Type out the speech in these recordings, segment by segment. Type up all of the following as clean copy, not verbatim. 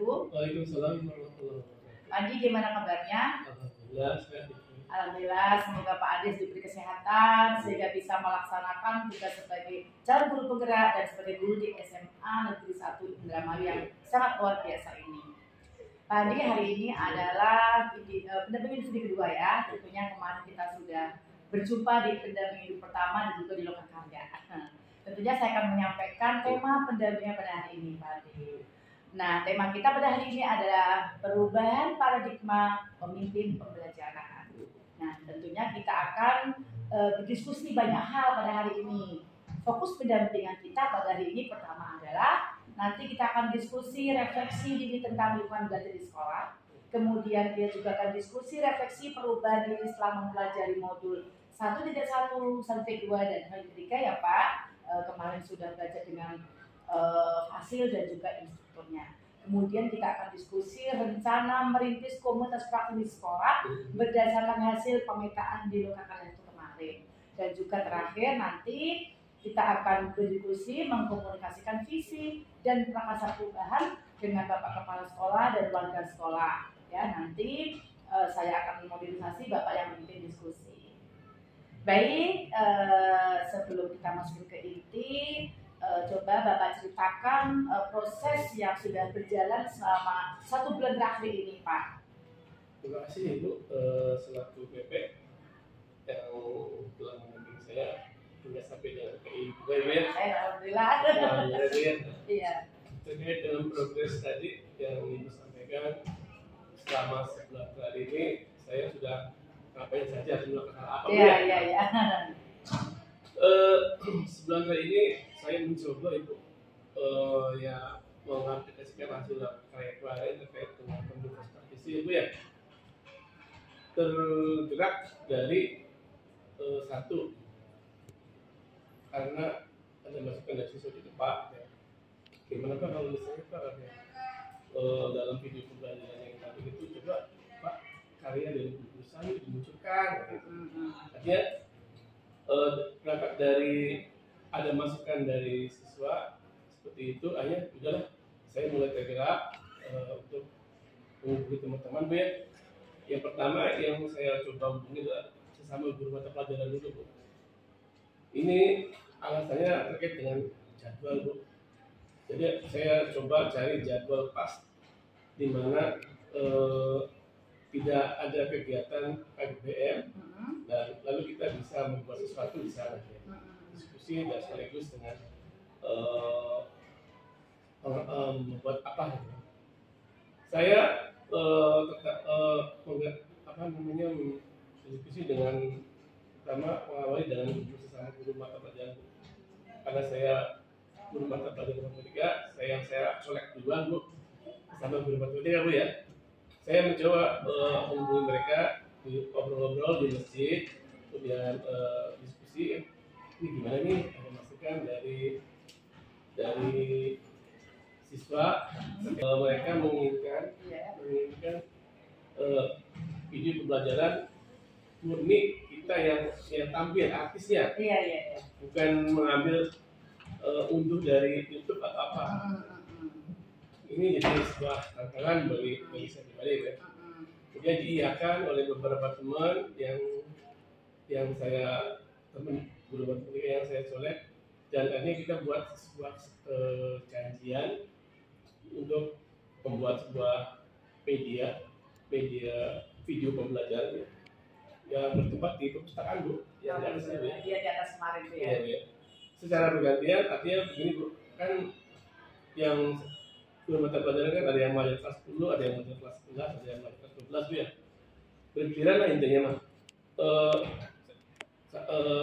wabarakatuh. Waalaikumsalam warahmatullahi wabarakatuh. Adi, gimana kabarnya? Alhamdulillah, sehat. Alhamdulillah, semoga Pak Adis diberi kesehatan sehingga bisa melaksanakan tugas sebagai calon guru penggerak dan sebagai guru di SMA Negeri 1 Indramayu yang sangat luar biasa ini. Pak Adi, hari ini adalah pendamping hidup kedua ya. Tentunya kemarin kita sudah berjumpa di pendamping hidup pertama dan juga di Lokakarya. Tentunya saya akan menyampaikan tema pendampingan pada hari ini, Pak Adi. Nah, tema kita pada hari ini adalah perubahan paradigma pemimpin pembelajaran. Nah, tentunya kita akan berdiskusi banyak hal pada hari ini. Fokus pendampingan kita pada hari ini pertama adalah nanti kita akan diskusi refleksi diri tentang lingkungan belajar di sekolah. Kemudian dia juga akan diskusi refleksi perubahan diri setelah mempelajari modul 1.1, 1.2 dan hal ketiga ya Pak. Kemarin sudah belajar dengan hasil dan juga instrukturnya. Kemudian kita akan diskusi rencana merintis komunitas praktik di sekolah berdasarkan hasil pemetaan di Lokakarya itu kemarin. Dan juga terakhir nanti kita akan berdiskusi mengkomunikasikan visi dan prakarsa perubahan dengan Bapak Kepala Sekolah dan warga sekolah. Ya, nanti saya akan memobilisasi Bapak yang memimpin diskusi. Baik, sebelum kita masuk ke inti, coba Bapak ceritakan proses yang sudah berjalan selama 1 bulan terakhir ini, Pak. Terima kasih Ibu selaku PP yang telah membimbing saya hingga sampai dengan KI juga Ibu ya. Alhamdulillah. Alhamdulillah ya. Iya. Terkait dengan progres tadi yang Ibu sampaikan selama sebulan terakhir ini saya sudah ngapain saja melakukan apa Iya. Sebulan kali ini saya mencoba itu ya mengaplikasikan hasil karya kemarin terkait dengan komunitas praktisi Ibu ya. Tergerak dari satu karena ada masukan dari siswa di Pak ya. Gimana Pak kalau misalnya Pak ya, dalam video pembelajaran yang tadi itu coba Pak karya dari jurusan dimunculkan artinya berangkat dari ada masukan dari siswa seperti itu akhirnya udahlah saya mulai tergerak untuk menghubungi teman-teman Bu ya. Yang pertama yang saya coba hubungi adalah sesama guru mata pelajaran dulu Bu. Ini alasannya terkait dengan jadwal Bu. Jadi saya coba cari jadwal pas di mana tidak ada kegiatan KBM dan lalu kita bisa membuat sesuatu di sana ya. Diskusi dan sekaligus dengan membuat apa gitu. Saya diskusi dengan pertama mengawali dengan sesama guru mata pelajaran karena saya guru mata pelajaran matematika saya colek duluan Bu sama guru matematika Bu ya. Saya mencoba menghubungi mereka ngobrol-ngobrol di masjid kemudian diskusi ini gimana nih ada masukan dari siswa mereka menginginkan video pembelajaran murni kita yang tampil artisnya bukan mengambil unduh dari YouTube atau apa. Ini jadi sebuah tantangan bagi saya pribadi ya. Kemudian diiakan oleh beberapa teman yang saya guru matematika yang saya colek dan akhirnya kita buat sebuah janjian untuk membuat sebuah media video pembelajaran yang bertempat di perpustakaan Bu yang di atas itu ya. Iya di atas kemarin itu ya. Iya. Secara bergantian artinya begini Bu, kan yang guru mata pelajaran kan ada yang mulai kelas 10, ada yang mulai kelas 11, ada yang mulai kelas 12 Bu ya. Bergiliran lah intinya mah.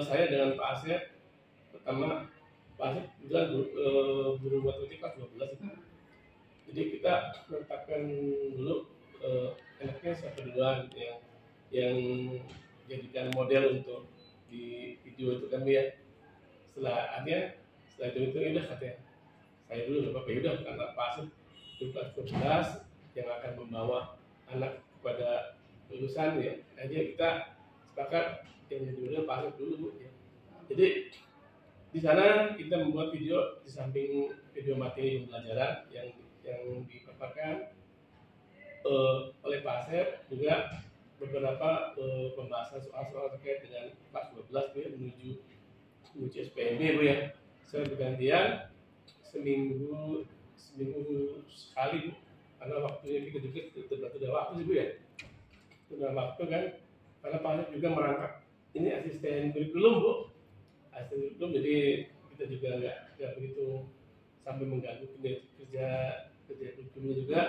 Saya dengan Pak Asep pertama Pak Asep juga guru matematika kelas 12 itu. Jadi kita menetapkan dulu enaknya siapa duluan yang jadikan model untuk di video itu kan ya. Setelah itu udah katanya saya dulu nggak apa-apa udah karena Pak Asep itu kelas 12 yang akan membawa anak kepada lulusan ya. Akhirnya kita sepakat yang jadi model Pak Asep dulu Bu ya. Jadi di sana kita membuat video di samping video materi pembelajaran yang dipaparkan oleh Pak Asep juga beberapa pembahasan soal-soal terkait dengan kelas 12 Bu ya, menuju SPMB Bu ya. Saya bergantian seminggu sekali Bu, karena waktunya kita juga sudah waktu sih Bu ya, sudah waktu kan, karena Pak Asep juga merangkap ini asisten kurikulum Bu, asisten kurikulum, jadi kita juga nggak begitu sampai mengganggu kerja kurikulumnya juga.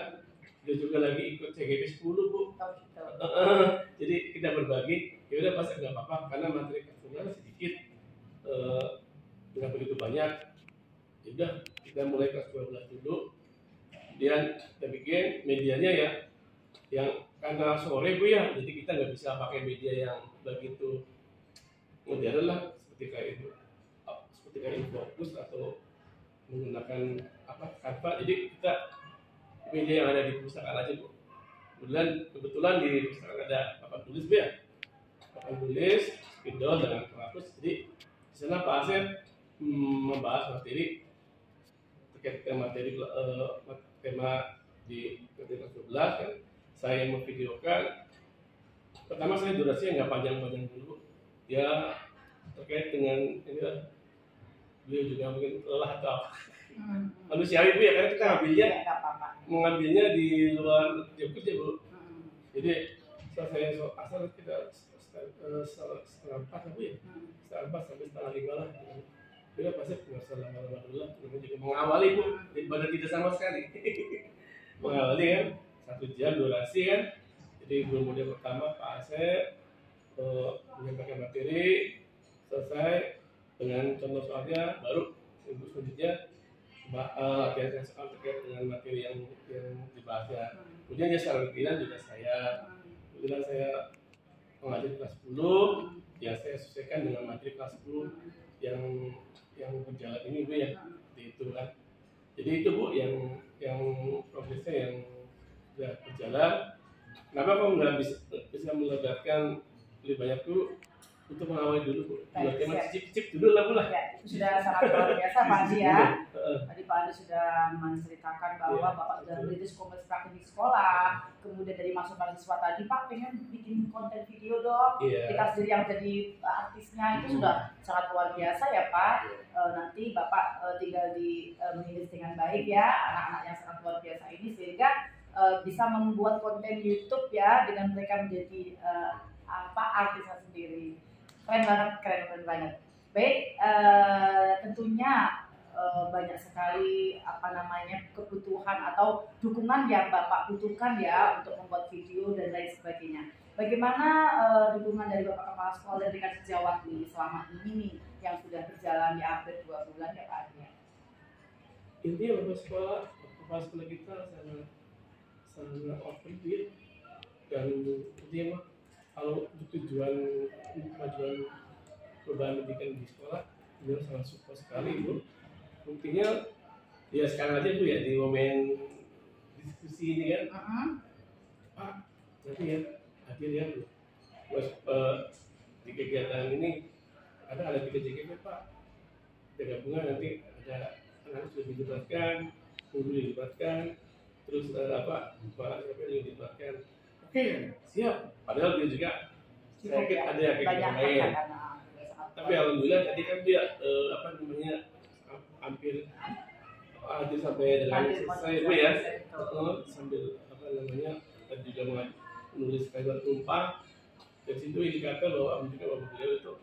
Dia juga lagi ikut CGP 10 Bu. Jadi kita berbagi, ya udah pasti nggak apa-apa karena materi kelasnya sedikit, nggak begitu banyak. Ya udah kita mulai kelas 12 dulu. Kemudian kita bikin medianya ya, yang karena sore Bu ya, jadi kita nggak bisa pakai media yang begitu modern lah, seperti kayak Infocus atau menggunakan Canva. Jadi kita media yang ada di perpustakaan aja Bu. Kebetulan di perpustakaan ada papan tulis Bu ya, papan tulis, spidol dengan penghapus. Jadi di sana Pak Asep membahas materi terkait tema di kelas 12 kan. Saya memvideokan. Pertama saya durasinya nggak panjang-panjang dulu. Ya terkait dengan ini lah. Beliau juga mungkin lelah atau manusiawi Bu ya, karena kita mengambilnya di luar jam kerja Bu. Jadi selesai asal kita setengah 4 Bu ya, setengah 4 sampai setengah 5 lah. Kita pasti nggak usah lama-lama dulu lah, kita juga mengawali Bu, daripada tidak sama sekali. Mengawali kan 1 jam durasi kan. Jadi model pertama Pak Asep menyampaikan materi, selesai dengan contoh soalnya, baru minggu selanjutnya latihan soal terkait dengan materi yang dibahas ya. Kemudian ya secara rutinan juga kemudian saya mengajar kelas 10, ya saya sesuaikan dengan materi kelas 10 yang berjalan ini Bu ya, itu kan. Jadi itu Bu yang progresnya yang sudah berjalan. Kenapa kok nggak bisa melegatkan lebih banyak Bu? Untuk mengawali dulu Bu, tema cicip dulu lah Bu lah. Ya, itu sudah sangat luar biasa Pak Adi ya. Tadi Pak Adi sudah menceritakan bahwa Bapak sudah merintis komunitas praktik di sekolah, kemudian dari masuk mahasiswa tadi Pak pengen bikin konten video dong, kita sendiri yang jadi artisnya, itu sudah sangat luar biasa ya Pak. Nanti Bapak tinggal mengiris dengan baik ya anak-anak yang sangat luar biasa ini, sehingga bisa membuat konten YouTube ya dengan mereka menjadi artisnya sendiri. Keren banget. Baik, tentunya banyak sekali kebutuhan atau dukungan yang Bapak butuhkan ya untuk membuat video dan lain sebagainya. Bagaimana dukungan dari Bapak Kepala Sekolah dan rekan sejawat nih selama ini nih yang sudah berjalan ya hampir 2 bulan ya Pak Adi? Intinya Kepala Sekolah kita sangat open ya, dan intinya kalau tujuan kemajuan perubahan pendidikan di sekolah, beliau sangat support sekali Bu. Buktinya ya sekarang aja Bu ya, di momen diskusi ini kan, Pak nanti ya hadir ya Bu, di kegiatan ini ada 3 JKP Pak, kita gabungan, nanti ada anak sudah dilibatkan, guru dilibatkan, terus Pak siapa yang dilibatkan. Oke, siap. Padahal dia juga sedikit ada yang lain. Tapi alhamdulillah tadi kan dia hampir hadir sampai dengan selesai Bu ya. Sambil tadi juga menulis kajian tumpah. Dari situ indikator bahwa beliau itu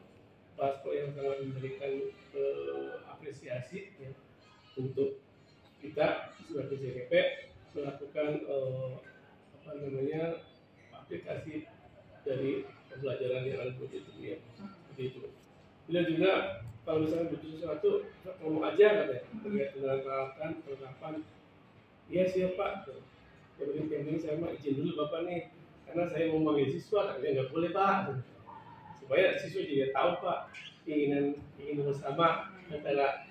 Pak Sekolah yang sangat memberikan apresiasi ya, untuk kita sebagai JKP melakukan aplikasi dari pembelajaran yang ada itu ya, seperti itu. Beliau juga kalau misalnya butuh sesuatu ngomong aja katanya terkait dengan perlengkapan. Iya siap Pak. Yang penting saya mau izin dulu Bapak nih, karena saya mau memanggil siswa, katanya nggak boleh Pak. Supaya siswa juga tahu Pak keinginan bersama antara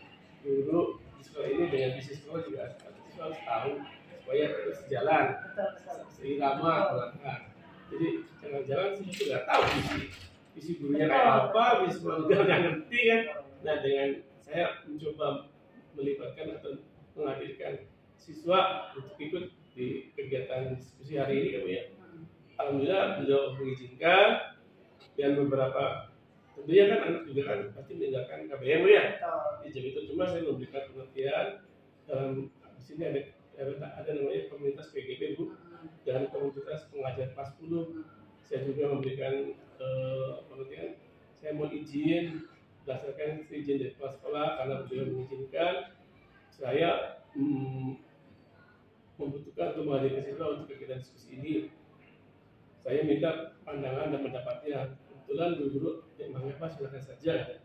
guru di sekolah ini dengan bisnis sekolah juga siswa harus tahu supaya terus sejalan seirama pelan-pelan. Jadi jangan-jangan siswa nggak tahu visi gurunya kayak apa, visi sekolah juga nggak ngerti kan. Nah dengan saya mencoba melibatkan atau menghadirkan siswa untuk ikut di kegiatan kegiatan diskusi hari ini kan Bu ya. Alhamdulillah beliau mengizinkan, dan beberapa tentunya kan anak juga kan pasti meninggalkan KBM Bu ya. Jadi itu cuma saya memberikan pengertian dalam di sini ada namanya komunitas PGP Bu, dan komunitas pengajar kelas 10. Saya juga memberikan pengertian, saya mau izin berdasarkan izin dari kepala sekolah karena beliau mengizinkan saya membutuhkan untuk menghadirkan siswa untuk kegiatan diskusi ini. Saya minta pandangan dan pendapatnya. Kebetulan guru-guru yang mengapa silakan saja.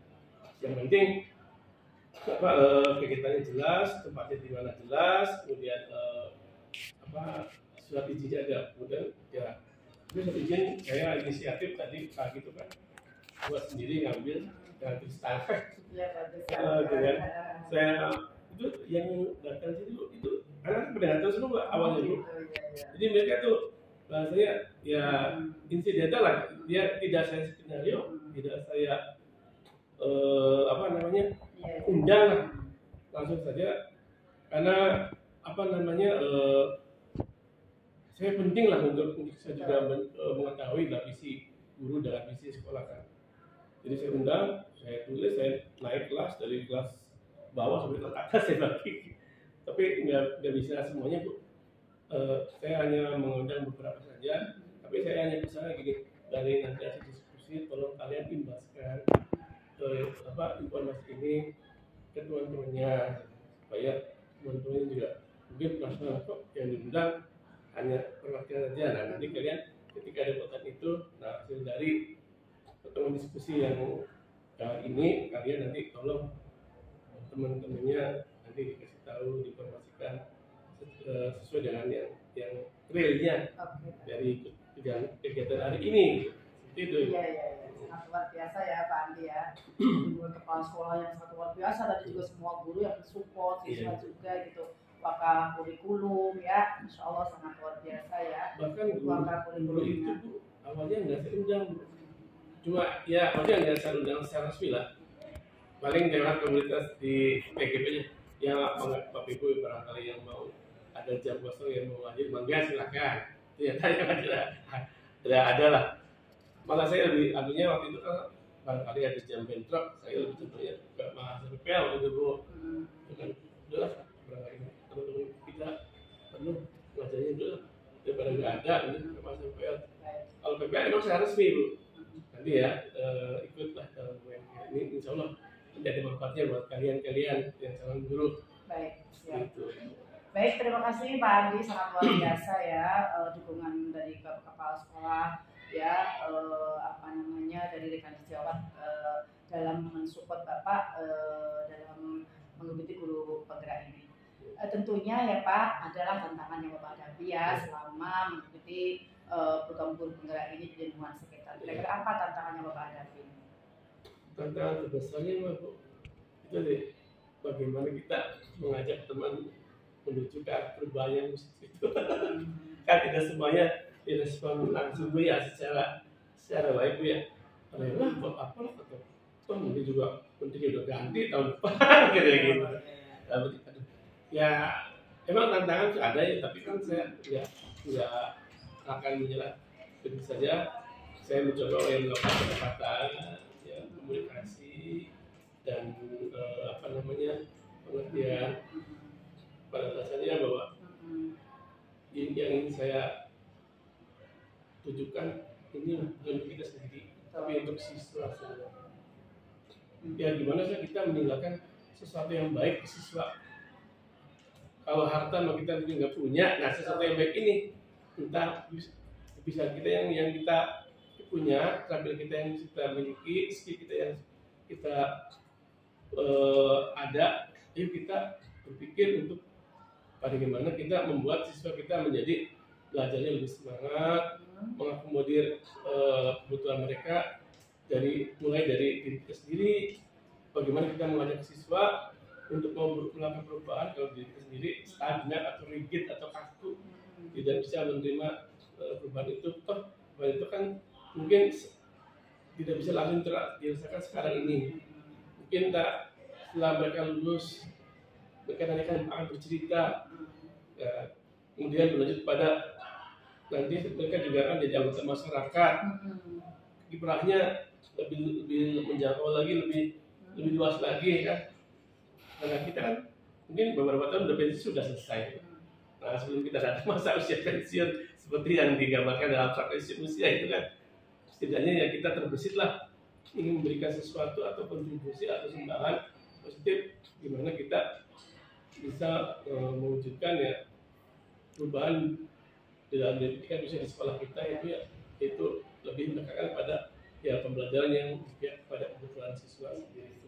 Yang penting kegiatannya jelas, tempatnya di mana jelas, kemudian surat izinnya ada. Kemudian ya, itu surat izin saya inisiatif tadi pagi itu kan buat sendiri ngambil dan terus tangan. Dengan saya itu yang datang itu karena pendengar semua awalnya Bu. Jadi mereka tuh bahasanya ya insidental lah, dia tidak saya skenario, tidak saya undang lah, langsung saja karena saya penting lah untuk saya juga mengetahui lah visi guru dan visi sekolah kan. Jadi saya undang, saya tulis, saya naik kelas dari kelas bawah sampai kelas atas saya bagi. Tapi nggak bisa semuanya Bu. Saya hanya mengundang beberapa saja. Tapi saya hanya misalnya gini, dari nanti hasil diskusi, tolong kalian imbaskan informasi ini ke teman-temannya supaya teman-temannya juga mungkin perasaan kok yang diundang hanya perwakilan saja. Nah nanti kalian ketika ada votan itu, nah hasil dari pertemuan diskusi yang ini kalian nanti tolong teman-temannya nanti dikasih tahu, diinformasikan sesuai dengan yang realnya dari kegiatan hari ini. Seperti itu. Iya. Sangat luar biasa ya Pak Andi ya. Kepala sekolah yang sangat luar biasa, dan juga semua guru yang support siswa juga gitu. Apakah kurikulum ya, insya Allah sangat luar biasa ya. Bahkan guru itu Bu, awalnya nggak saya undang Bu. Cuma ya awalnya nggak saya undang secara resmi lah. Paling lewat komunitas di PGP-nya. Ya Bapak Ibu barangkali yang mau ada jam kosong yang mau hadir, mangga silakan. Ternyata ada lah. Malah saya lebih anunya waktu itu kan barangkali ada jam bentrok, saya lebih contohnya ke mahasiswa PPL gitu Bu. Dengan udahlah barangkali teman-teman kita penuh ngajarnya udahlah daripada nggak ada ini ke mahasiswa PPL. Kalau PPL emang saya resmi Bu. Nanti ya ikutlah dalam ini, insya Allah menjadi manfaatnya buat kalian-kalian yang calon guru. Baik, siap. Gitu. Baik, terima kasih Pak Andi, sangat luar biasa ya dukungan dari kepala sekolah ya, dari rekan sejawat dalam mensupport Bapak dalam mengikuti guru penggerak ini. Tentunya ya Pak, adalah tantangan yang Bapak hadapi ya selama mengikuti program guru penggerak ini di lingkungan sekitar. Kira-kira apa tantangan yang Bapak hadapi? Tantangan terbesarnya Bu, itu deh, bagaimana kita mengajak teman menuju ke perubahan yang positif itu. Kan tidak semuanya direspon langsung Bu ya, secara baik Bu ya. Lah buat apa lah atau toh mungkin juga menteri udah ganti tahun depan gitu. Ya emang tantangan tuh ada ya, tapi kan saya nggak akan menyerah. Begitu saja saya mencoba yang melakukan pendekatan, ya, komunikasi dan pengertian. Pada dasarnya bahwa yang ingin saya tujukan ini bukan untuk kita sendiri, tapi untuk siswa semua. Ya gimana sih kita meninggalkan sesuatu yang baik ke siswa. Kalau harta kita nggak punya, nah sesuatu yang baik ini entah bisa kita yang kita punya, terampil kita yang kita miliki, skill kita yang kita ada, ayo kita berpikir untuk bagaimana kita membuat siswa kita menjadi belajarnya lebih semangat, mengakomodir kebutuhan mereka mulai dari diri kita sendiri, bagaimana kita mengajak siswa untuk melakukan perubahan kalau diri kita sendiri stagnan atau rigid atau kaku, tidak bisa menerima perubahan itu. Toh perubahan itu kan mungkin tidak bisa langsung dirasakan sekarang ini. Mungkin setelah mereka lulus, mereka nanti akan bercerita, ya, kemudian berlanjut pada nanti mereka juga akan jadi anggota masyarakat, kiprahnya lebih menjangkau lagi, lebih luas lagi kan. Karena kita kan mungkin beberapa tahun udah pensiun sudah selesai. Nah, sebelum kita datang masa usia pensiun seperti yang digambarkan dalam frekuensi usia itu kan, setidaknya ya kita terbesit lah ingin memberikan sesuatu atau kontribusi atau sumbangan positif gimana kita bisa mewujudkan ya perubahan dalam pendidikan bisa di sekolah kita itu lebih mendekatkan pada ya pembelajaran yang pada kebutuhan siswa sendiri.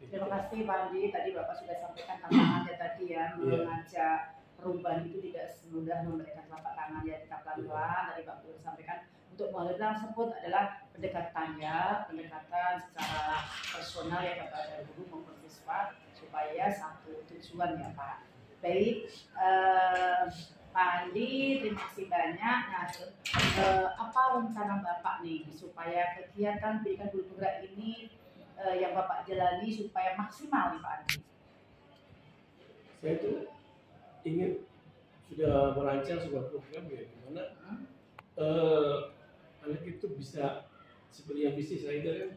Terima kasih Pak Andi, tadi Bapak sudah sampaikan tantangannya tadi ya, mengajak perubahan itu tidak semudah memberikan telapak tangan ya, kita pelan-pelan. Tadi Bapak sudah sampaikan untuk mengalir tersebut adalah pendekatan secara personal ya kepada guru maupun siswa supaya satu tujuan ya Pak. Baik, Pak Andi, terima kasih banyak. Nah, apa rencana Bapak nih supaya kegiatan pendidikan guru penggerak ini yang Bapak jalani supaya maksimal nih Pak Andi? Saya tuh ingin sudah merancang sebuah program ya dimana anak itu bisa seperti yang visi saya itu kan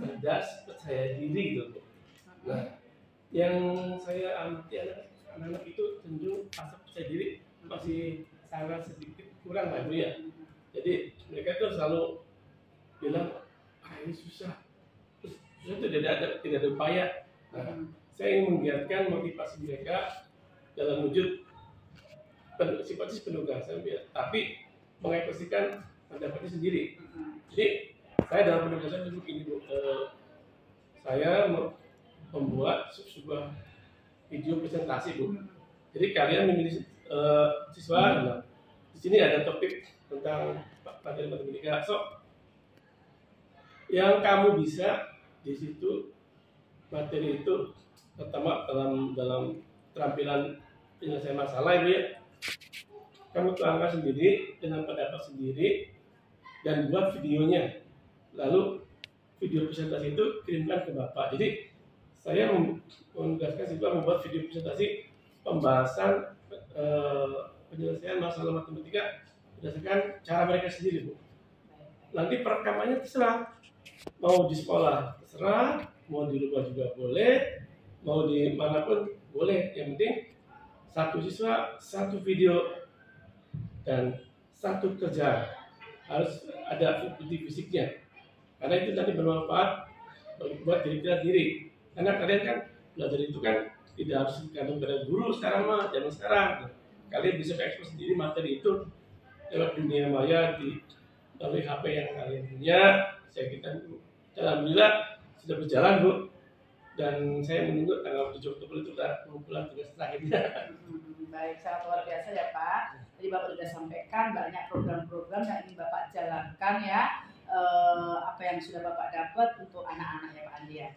cerdas, percaya diri gitu. Nah, yang saya amati anak-anak itu cenderung rasa percaya diri masih sangat sedikit kurang lah Bu ya. Jadi mereka tuh selalu bilang ini susah itu tidak ada upaya. Nah, saya ingin menggiatkan motivasi mereka dalam wujud sifatnya penugasan, ya, tapi mengekspresikan pendapatnya sendiri. Jadi saya dalam penugasan itu begini Bu, saya membuat sebuah video presentasi Bu. Jadi kalian memilih siswa, nah, di sini ada topik tentang pelajaran matematika. So, yang kamu bisa di situ materi itu pertama dalam keterampilan penyelesaian masalah ya, kamu tuangkan sendiri dengan pendapat sendiri dan buat videonya, lalu video presentasi itu kirimkan ke Bapak. Jadi saya menugaskan siswa membuat video presentasi pembahasan penyelesaian masalah matematika berdasarkan cara mereka sendiri Bu. Nanti perekamannya terserah, mau di sekolah terserah, mau di rumah juga boleh, mau di manapun boleh. Yang penting satu siswa satu video dan satu kerja, harus ada bukti fisiknya, karena itu nanti bermanfaat buat diri kita sendiri. Karena kalian kan belajar itu kan tidak harus tergantung pada guru sekarang mah, zaman sekarang kalian bisa ekspos sendiri materi itu lewat dunia maya melalui HP yang kalian punya. Saya kita alhamdulillah sudah berjalan Bu, dan saya menunggu tanggal 7 Oktober itu sudah pengumpulan tugas terakhirnya. Baik, sangat luar biasa ya Pak. Tadi Bapak sudah sampaikan banyak program-program yang ingin Bapak jalankan ya, apa yang sudah Bapak dapat untuk anak-anak ya Pak Andi ya.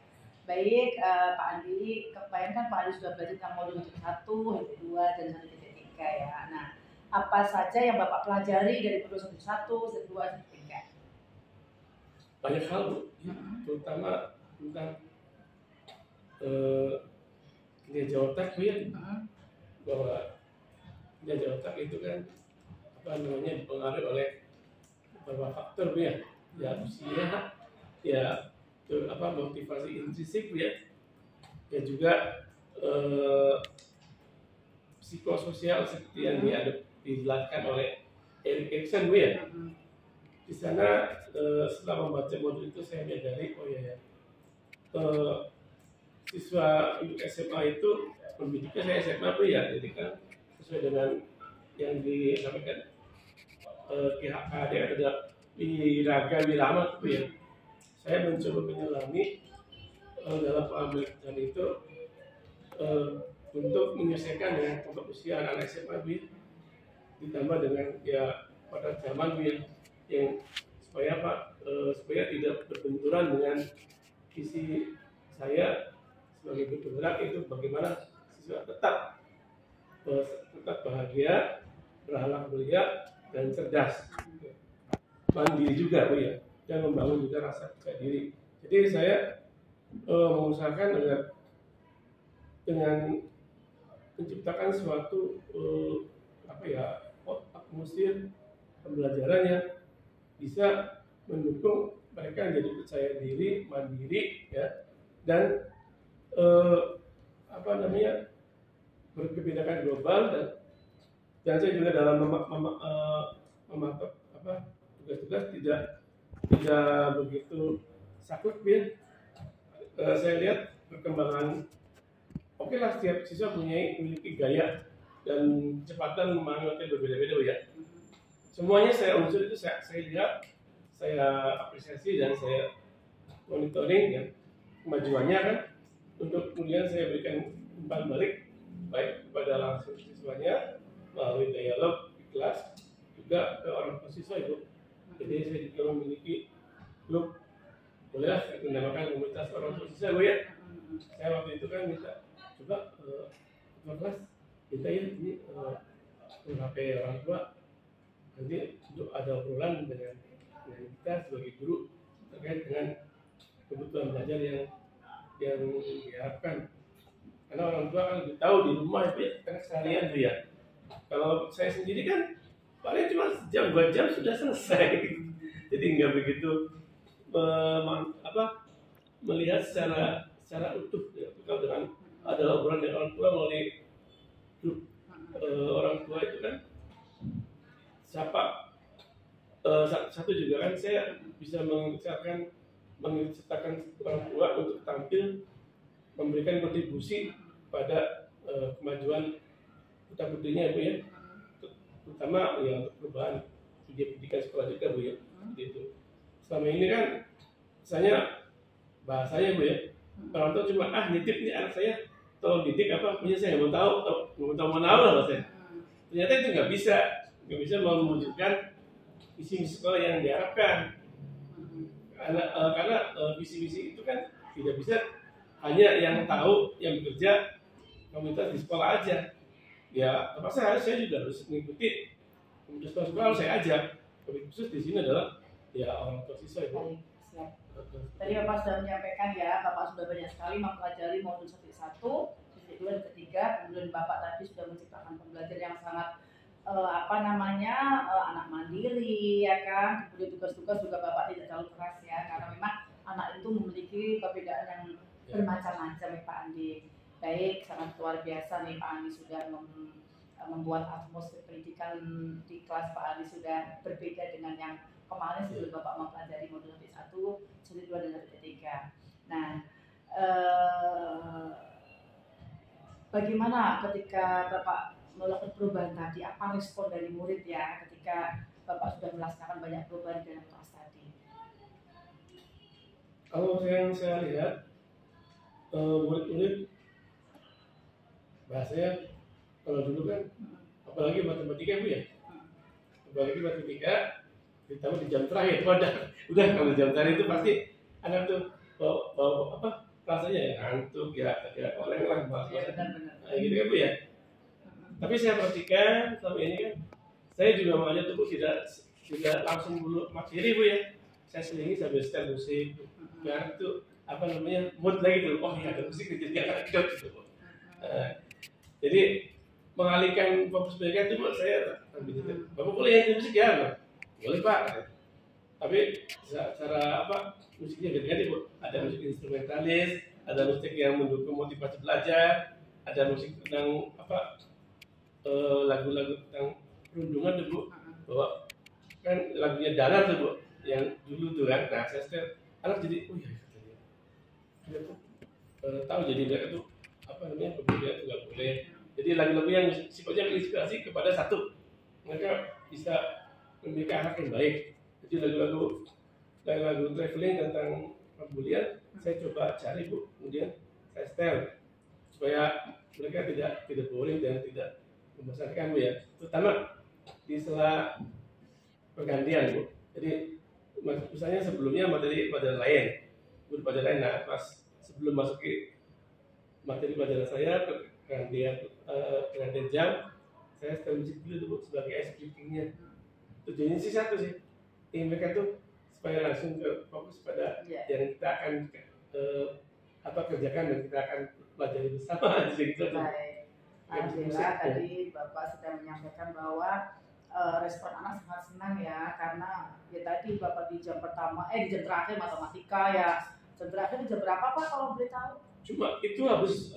Baik, Pak Andi, kebayangkan Pak Andi sudah belajar tentang modul 1, 2, dan 1.3 ya. Nah, apa saja yang Bapak pelajari dari modul 1, 2, 3? Banyak hal Bu, terutama tentang kinerja otak Bu ya, bahwa kinerja otak itu kan dipengaruhi oleh beberapa faktor Bu ya, usia, ya motivasi intrinsik Bu ya, juga psikososial seperti yang dijelaskan oleh Erik Erikson Bu ya. Di sana setelah membaca modul itu saya menyadari siswa untuk SMA itu pendidiknya saya SMA Bu ya, jadi kan sesuai dengan yang disampaikan PHKD ada Wiraga Wirama Bu ya. Saya mencoba menyelami dalam pengambilan itu untuk menyesuaikan dengan kelompok usia anak SMA Bu, ditambah dengan ya pada zaman Bu yang supaya tidak berbenturan dengan visi saya sebagai guru penggerak, itu bagaimana siswa tetap bahagia, berakhlak mulia dan cerdas, mandiri juga Bu ya, dan membangun juga rasa percaya diri. Jadi saya mengusahakan dengan menciptakan suatu atmosfer pembelajaran yang bisa mendukung mereka menjadi percaya diri, mandiri, ya, dan berkebinekaan global, dan saya juga dalam mematok tugas-tugas tidak begitu saklek ya. Saya lihat perkembangan, oke lah, setiap siswa memiliki gaya dan kecepatan memahami materi berbeda-beda ya. Semuanya saya unsur itu saya lihat, saya apresiasi dan saya monitoring ya kemajuannya kan, untuk kemudian saya berikan umpan balik baik kepada langsung siswanya melalui dialog di kelas, juga ke orang tua siswa itu. Jadi saya juga memiliki grup, bolehlah saya dinamakan komunitas orang tua siswa ya. Saya waktu itu kan minta coba kelas kita ya ini HP orang tua, nanti untuk ada obrolan dengan kita sebagai guru terkait dengan kebutuhan belajar yang diharapkan. Karena orang tua kan lebih tahu di rumah itu ya, karena seharian tuh ya. Kalau saya sendiri kan paling cuma sejam 2 jam sudah selesai. Jadi nggak begitu melihat secara utuh ya. Kalau dengan ada obrolan dengan orang tua melalui grup orang tua itu kan, satu juga kan saya bisa menceritakan orang tua untuk tampil memberikan kontribusi pada kemajuan putra putrinya Bu ya, terutama ya untuk perubahan pendidikan sekolah juga Bu ya. Gitu. Selama ini kan misalnya bahasanya Bu ya, orang tua cuma nitip nih anak saya tolong didik apa punya, saya nggak mau tahu lah bahasanya. Ternyata itu nggak bisa mewujudkan visi sekolah yang diharapkan. Karena visi-visi itu kan tidak bisa hanya yang tahu yang bekerja komunitas di sekolah aja. Ya, terpaksa saya juga harus mengikuti komunitas sekolah saya ajak. Tapi khusus di sini adalah ya orang tua siswa itu. Baik, siap. Tadi Bapak sudah menyampaikan ya, Bapak sudah banyak sekali mempelajari modul 1, sisi 2 dan ketiga. Kemudian Bapak tadi sudah menciptakan pembelajaran yang sangat anak mandiri ya kan. Kemudian tugas-tugas juga Bapak tidak terlalu keras ya, karena memang anak itu memiliki perbedaan yang bermacam-macam ya Pak Andi. Baik, sangat luar biasa nih Pak Andi sudah membuat atmosfer pendidikan di kelas Pak Andi sudah berbeda dengan yang kemarin sebelum Bapak mempelajari modul 1, sesi 2 dan sesi 3. Nah, bagaimana ketika Bapak melakukan perubahan tadi, apa respon dari murid ya ketika Bapak sudah melaksanakan banyak perubahan dalam kelas tadi? Kalau yang saya lihat, murid-murid bahasanya kalau dulu kan, apalagi matematika Bu ya, apalagi matematika ditambah di jam terakhir, udah kalau jam terakhir itu pasti anak tuh bawa rasanya ya ngantuk ya oleng lah nah, gitu kan Bu ya. Tapi saya perhatikan selama ini kan, saya juga mengajar tuh Bu tidak langsung dulu materi Bu ya, saya selingi sambil setel musik biar itu mood lagi tuh, oh ya ada musik jadi akan hidup gitu Bu. Jadi mengalihkan fokus mereka itu buat saya, Bapak boleh yang musik ya, boleh Pak. Tapi cara musiknya ganti-ganti Bu. Ada musik instrumentalis, ada musik yang mendukung motivasi belajar, ada musik tentang lagu-lagu tentang perundungan tuh Bu. Bahwa kan lagunya Dana tuh Bu, yang dulu tuh kan. Nah saya setel, anak jadi, oh iya katanya. Dia tuh tahu jadi mereka tuh perbedaan itu nggak boleh. Jadi lagu-lagu yang sifatnya menginspirasi kepada satu, mereka bisa memiliki anak yang baik. Jadi lagu-lagu traveling tentang pembulian saya coba cari Bu, kemudian saya setel supaya mereka tidak boring dan tidak membosankan Bu ya. Terutama di sela pergantian Bu. Jadi misalnya sebelumnya materi pelajaran lain, nah pas sebelum masuk ke materi pelajaran saya pergantian jam, saya setel musik dulu tuh Bu, sebagai ice breaking-nya. Tujuannya sih satu sih, ingin mereka tuh supaya langsung fokus pada yang kita akan kerjakan dan kita akan pelajari bersama. Jadi gitu. Baik, alhamdulillah tadi Bapak sudah menyampaikan bahwa respon anak sangat senang ya, karena ya tadi Bapak di jam pertama, di jam terakhir matematika ya. Jam terakhir jam berapa Pak kalau boleh tahu? Cuma itu habis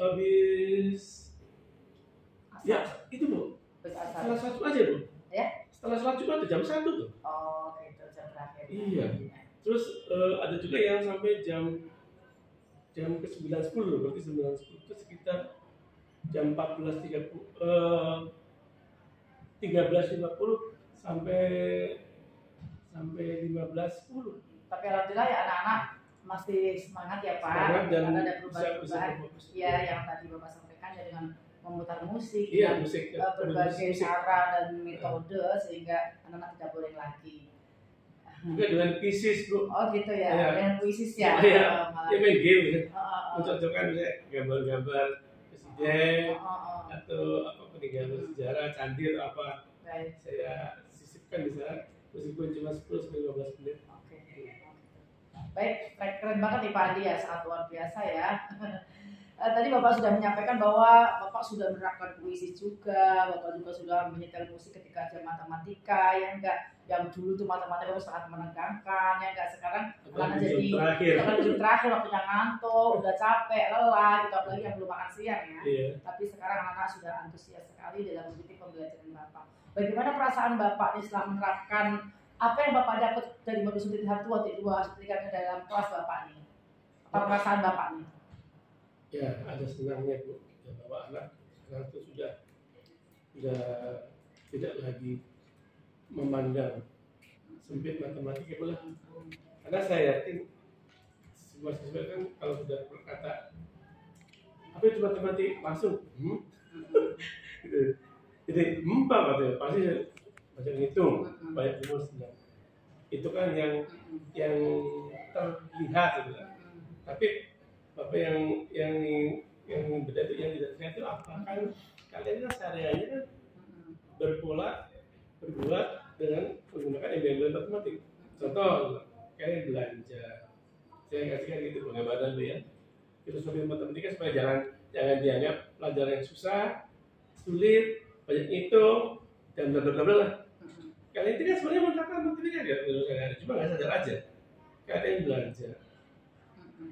ya itu Bu. Setelah sholat aja Bu. Ya? Setelah sholat Jumat jam 1 tuh. Oh gitu, jam terakhir. Iya. Terus ada juga yang sampai jam ke 9.10, berarti 9.10 itu sekitar jam 13.50 sampai 15.10. Tapi alhamdulillah ya anak-anak masih semangat ya Pak. Semangat dan ada perubahan-perubahan. Iya, yang tadi Bapak sampaikan ya, dengan memutar musik, iya, musik, berbagai musik. cara dan metode sehingga anak-anak tidak boleh lagi. Juga dengan puisis Bu. Oh gitu ya, Iya. dengan puisis ya. Iya, dia main game ya. Oh. Mencocokkan misalnya gambar-gambar presiden atau apa peninggalan sejarah, candi atau apa. Baik. Saya sisipkan bisa meskipun cuma 10-15 menit. Oke. Baik, keren banget nih Pak Andi ya, sangat luar biasa ya. Tadi Bapak sudah menyampaikan bahwa Bapak sudah menerapkan puisi juga, Bapak juga sudah menyetel musik ketika jam matematika, ya enggak, yang dulu tuh matematika itu sangat menegangkan, ya enggak, sekarang karena jadi ujung terakhir waktunya ngantuk, udah capek, lelah, gitu, apalagi yang belum makan siang ya. Iya. Tapi sekarang anak-anak sudah antusias sekali dalam mengikuti pembelajaran Bapak. Bagaimana perasaan Bapak nih setelah menerapkan apa yang Bapak dapat dari modul suntik tahap 2 ketika ke dalam kelas Bapak nih? Apa perasaan Bapak nih? Ya, ada senangnya Bu, ya, bahwa anak sekarang itu sudah tidak lagi memandang sempit matematika pula. Karena saya yakin sebuah siswa kan kalau sudah berkata apa itu matematik langsung, gitu. Jadi Pak katanya pasti baca ngitung, banyak rumus. Itu kan yang terlihat gitu. Tapi Bapak yang beda itu yang tidak terlihat itu apa? Kan kalian kan sehari-harinya kan berbuat dengan menggunakan embel-embel matematik. Contoh, kalian belanja. Saya kasihkan gitu pengamatan dulu ya. Filosofi matematika supaya jangan dianggap pelajaran yang susah, sulit, banyak ngitung, dan bla lah. Kalian itu kan sebenarnya menerapkan matematika ya, cuma nggak sadar aja. Kalian belanja,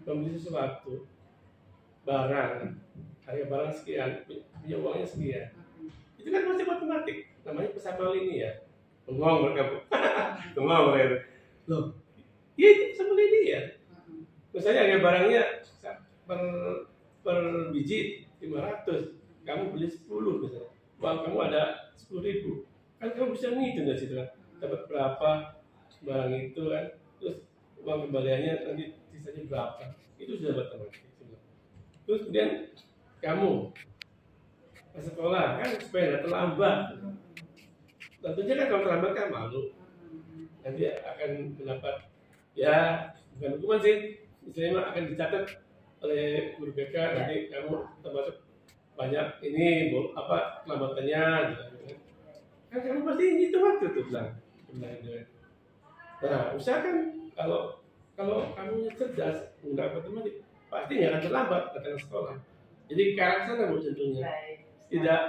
membeli sesuatu, barang, harga barang sekian, punya uangnya sekian. Itu kan masih matematik, namanya pesamal ini ya. Bengong mereka, bengong mereka. Loh, iya itu pesamal ini ya. Misalnya harga barangnya per biji 500, kamu beli 10 misalnya, uang kamu ada 10.000, kan kamu bisa ngitung dari situ kan, dapat berapa barang itu kan, terus uang kembaliannya nanti sisanya berapa, itu sudah matematik. Terus kemudian kamu ke sekolah kan supaya nggak terlambat, tentunya kan kalau terlambat kan malu, nanti akan mendapat ya bukan hukuman sih, misalnya akan dicatat oleh guru BK, nanti kamu termasuk banyak ini apa kelambatannya gitu kan kamu pasti itu waktu tuh bilang. Nah usahakan kalau kamu cerdas menggunakan matematik pasti nggak akan terlambat datang ke sekolah. Jadi ke arah sana Bu tentunya, tidak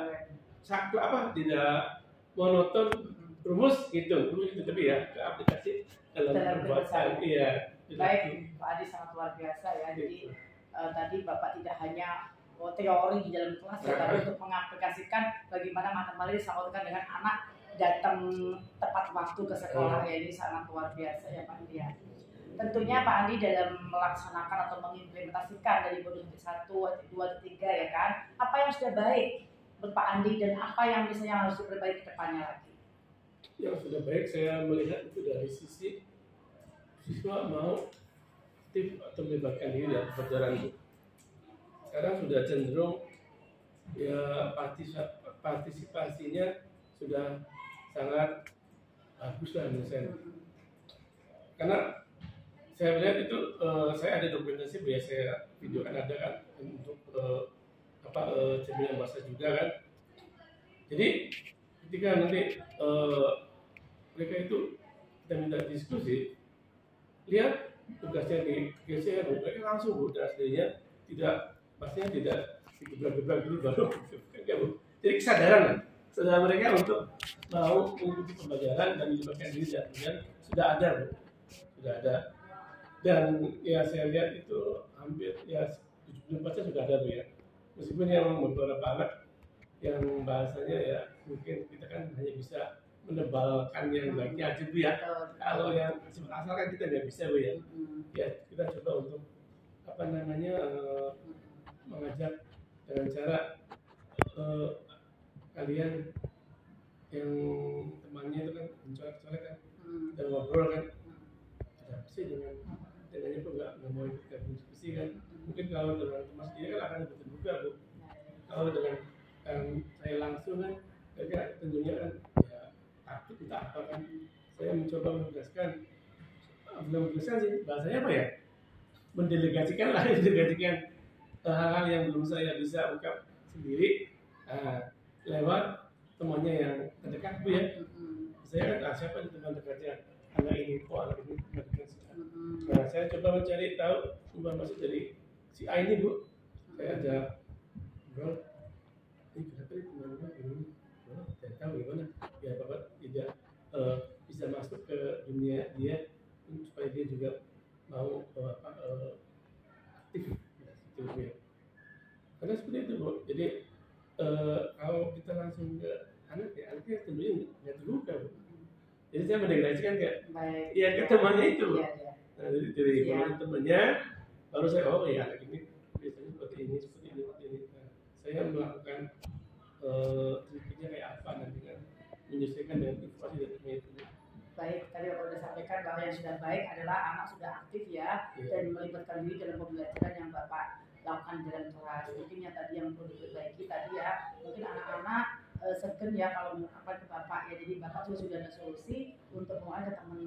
tidak monoton rumus gitu tapi ya ke aplikasi dalam perbuatan. Iya. Baik, Pak Adi sangat luar biasa ya. Jadi tadi Bapak tidak hanya teori di dalam kelas ya, tapi untuk mengaplikasikan bagaimana matematika disamakan dengan anak datang tepat waktu ke sekolah ya, ini sangat luar biasa ya Pak Andi ya. Tentunya Pak Andi dalam melaksanakan atau mengimplementasikan dari modul 1, 2, 3 ya kan, apa yang sudah baik menurut Pak Andi dan apa yang misalnya harus diperbaiki ke depannya lagi? Yang sudah baik saya melihat itu dari sisi siswa mau aktif atau melibatkan diri dalam pelajaran itu. Sekarang sudah cenderung ya partisipasinya sudah sangat bagus lah menurut saya. Karena saya melihat itu saya ada dokumentasi biasa saya videokan ada kan untuk cemilan bahasa juga kan. Jadi ketika nanti mereka itu kita minta diskusi, lihat tugasnya digeser, mereka langsung udah aslinya tidak pastinya tidak digebrak-gebrak dulu baru. Jadi kesadaran lah, saudara mereka untuk mau mengikuti pembelajaran dan melibatkan diri dan sudah ada Bu. Sudah ada, dan ya saya lihat itu hampir ya 70% sudah ada Bu ya, meskipun yang beberapa anak yang bahasanya ya mungkin kita kan hanya bisa menebalkan yang baiknya aja Bu ya. Kalau yang sifat asal kan kita nggak bisa Bu ya. Ya kita coba untuk apa namanya mengajak dengan cara kalian yang temannya itu kan mencoret-coret kan dan ngobrol kan, ada apa sih dengan itu nggak mau ikut diskusi kan. Mungkin kalau dengan teman sendiri kan akan lebih terbuka Bu. Kalau dengan saya langsung kan mereka tentunya kan ya takut entah apa kan. Saya mencoba menjelaskan sih bahasanya apa ya, mendelegasikan hal-hal yang belum saya bisa ungkap sendiri lewat temannya yang terdekat Bu ya. Saya kan siapa di teman dekatnya anak ini, anak ini teman dekat saya. Nah saya coba mencari tahu sumber masuk dari si A ini Bu. Saya ada bro, ini kenapa nih teman-teman ini, saya tahu gimana biar Bapak tidak bisa masuk ke dunia dia supaya dia juga mau aktif gitu ya. Karena seperti itu Bu. Jadi kalau kita langsung ke anaknya tentunya nggak terbuka Bu. Jadi saya mendegradasikan ke temannya itu. Nah, dari temannya baru saya anak ini biasanya seperti ini. Nah, saya melakukan sedikitnya kayak apa nanti kan menyesuaikan dengan informasi dari temannya itu. Baik, tadi Bapak sudah sampaikan bahwa yang sudah baik adalah anak sudah aktif ya, dan melibatkan diri dalam pembelajaran yang Bapak lakukan jalan kelas. Mungkin yang tadi yang perlu diperbaiki tadi ya, mungkin anak-anak segen ya kalau mengungkapkan ke Bapak ya, jadi Bapak juga sudah ada solusi untuk mengenai ke teman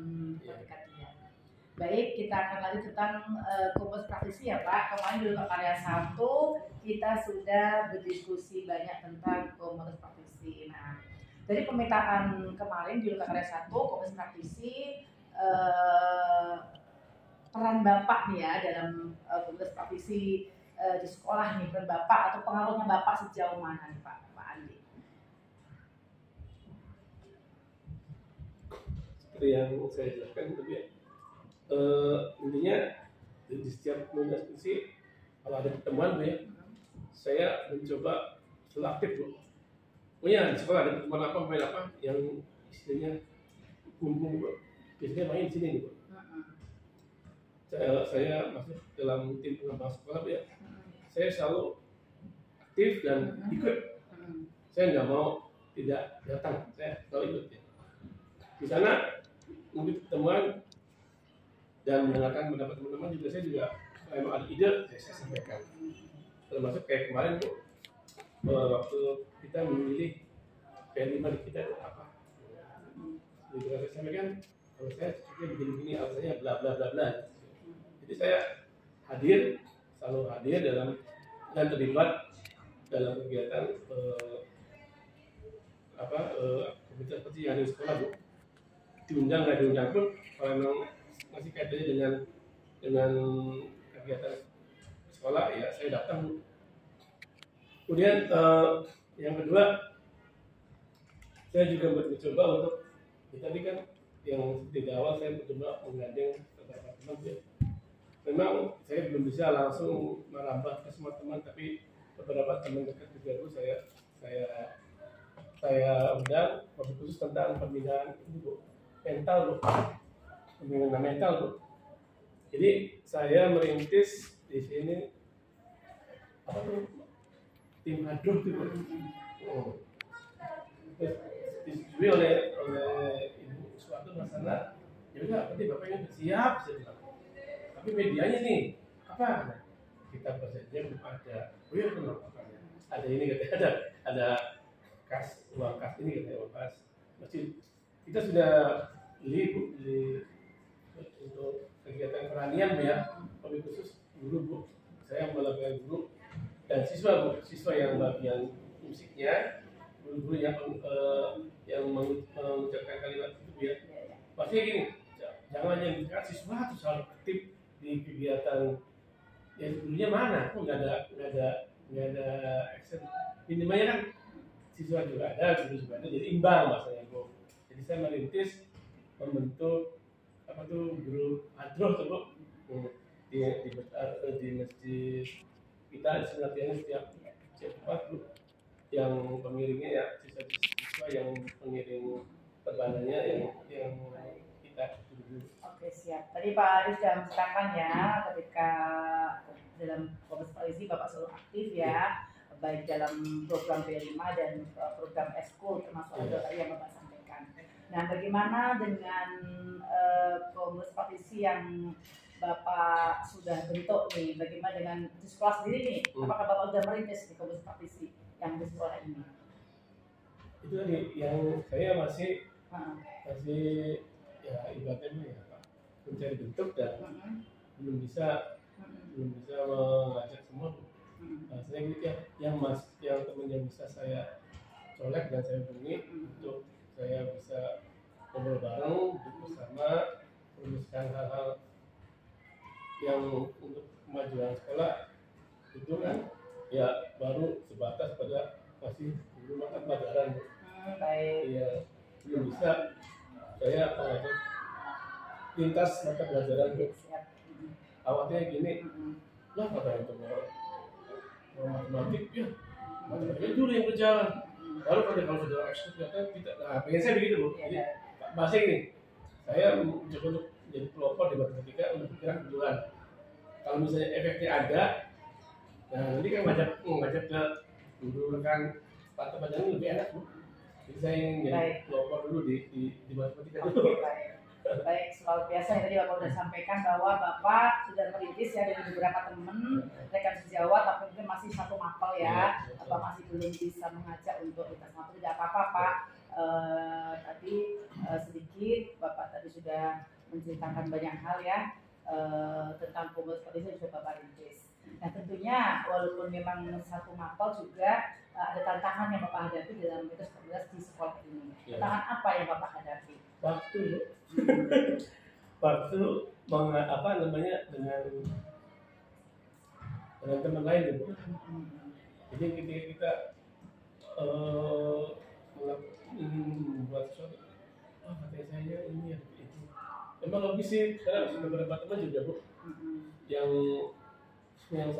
terdekat dia. Baik, kita akan lanjut tentang komunitas praktisi ya Pak. Kemarin di Luka Karya 1 kita sudah berdiskusi banyak tentang komunitas praktisi. Nah, dari pemetaan kemarin di Luka Karya 1 komunitas praktisi peran Bapak nih ya dalam komunitas praktisi di sekolah nih, peran Bapak atau pengaruhnya Bapak sejauh mana nih Pak Andi? Seperti yang saya jelaskan tadi ya, intinya di setiap komunitas praktisi kalau ada pertemuan ya, saya mencoba selalu aktif Bu. Punya di sekolah ada pertemuan apa, main apa yang istilahnya kumpul biasanya main di sini nih Bu. Saya masuk dalam tim pengembang sekolah ya. Saya selalu aktif dan ikut. Saya nggak mau tidak datang, saya selalu ikut ya. Di sana mungkin pertemuan dan mendengarkan pendapat teman-teman juga, saya juga kalau ada ide saya sampaikan. Termasuk kayak kemarin Bu, waktu kita memilih P5 di kita itu apa? Jadi saya sampaikan kalau saya begini-begini alasannya bla bla bla bla. Jadi saya selalu hadir dalam dan terlibat dalam kegiatan komunitas seperti yang ada di sekolah Bu. Diundang nggak diundang pun kalau memang masih kaitannya dengan kegiatan sekolah ya saya datang Bu. Kemudian yang kedua saya juga mencoba untuk tadi kan yang di awal saya mencoba menggandeng beberapa teman ya. Memang saya belum bisa langsung merambah ke semua teman, tapi beberapa teman dekat juga Bu saya undang khusus tentang pembinaan ini Bu, mental Bu, pembinaan mental Bu. Jadi saya merintis di sini apa tuh tim hadroh gitu. Disetujui oleh Ibu suatu masalah. Ya udah, nanti Bapaknya siap saya bilang. Tapi medianya nih apa? Kita bersedia belum ada. Oh iya benar makanya. Ada ini katanya ada uang kas ini katanya uang kas. Masih kita sudah beli untuk kegiatan peranian Bu ya. Tapi khusus guru Bu. Saya melakukan guru dan siswa yang bagian musiknya, guru-guru yang mengucapkan kalimat itu ya. Pasti gini, jangan yang siswa itu selalu aktif di kegiatan yang sebelumnya mana? Kok nggak ada action. Minimalnya kan siswa juga ada, guru juga ada, jadi imbang maksudnya Bu. Jadi saya merintis membentuk apa tuh grup hadroh tuh Bu. Di masjid kita latihan setiap Jumat yang pengiringnya ya siswa yang pengiring perbanannya yang kita dulu. Oke, siap. Tadi Pak Aris sudah menceritakan ya ketika dalam Komisi Polisi Bapak selalu aktif ya, baik dalam program P5 dan program Eskul termasuk ada tadi yang Bapak sampaikan. Nah, bagaimana dengan Komisi Polisi yang Bapak sudah bentuk nih? Bagaimana dengan di sekolah sendiri nih? Apakah Bapak sudah merintis di Komisi Polisi yang di sekolah ini? Itu tadi yang saya masih ya ibaratnya ya Pak, mencari bentuk dan belum bisa mengajak semua. Saya gitu ya, yang teman yang bisa saya colek dan saya hubungi untuk saya bisa ngobrol bareng, duduk bersama, merumuskan hal-hal yang untuk kemajuan sekolah itu kan ya baru sebatas pada masih belum mata pelajaran. Baik. Ya belum bisa saya mengajak lintas mata pelajaran. Awalnya gini, lah kata itu matematik ya, matematik dulu yang berjalan. Lalu kalau sudah ekskul ternyata tidak. Nah, pengen saya begitu Bu. Jadi bahasa ini, saya mencoba untuk jadi pelopor di matematika untuk pikiran kebetulan. Kalau misalnya efeknya ada, nah nanti kan ngajak ke guru rekan mata pelajaran lebih enak Bu. Jadi saya ingin jadi pelopor dulu di matematika dulu. Baik, luar biasa yang tadi Bapak sudah sampaikan bahwa Bapak sudah merintis ya dengan beberapa teman rekan sejawat, tapi mungkin masih satu mapel ya, Bapak masih belum bisa mengajak untuk lintas mapel. Tidak apa-apa Pak. Tadi sedikit Bapak tadi sudah menceritakan banyak hal ya tentang Komisi Polisi yang sudah Bapak rintis. Nah tentunya walaupun memang satu mapel juga ada tantangan yang Bapak hadapi dalam lintas komunitas di sekolah ini. Tantangan apa yang Bapak hadapi? Waktu apa namanya dengan teman lain gitu. Jadi ketika kita membuat sesuatu, katanya saya ini ya itu. Emang lebih sih, karena beberapa teman juga Bu, yang saya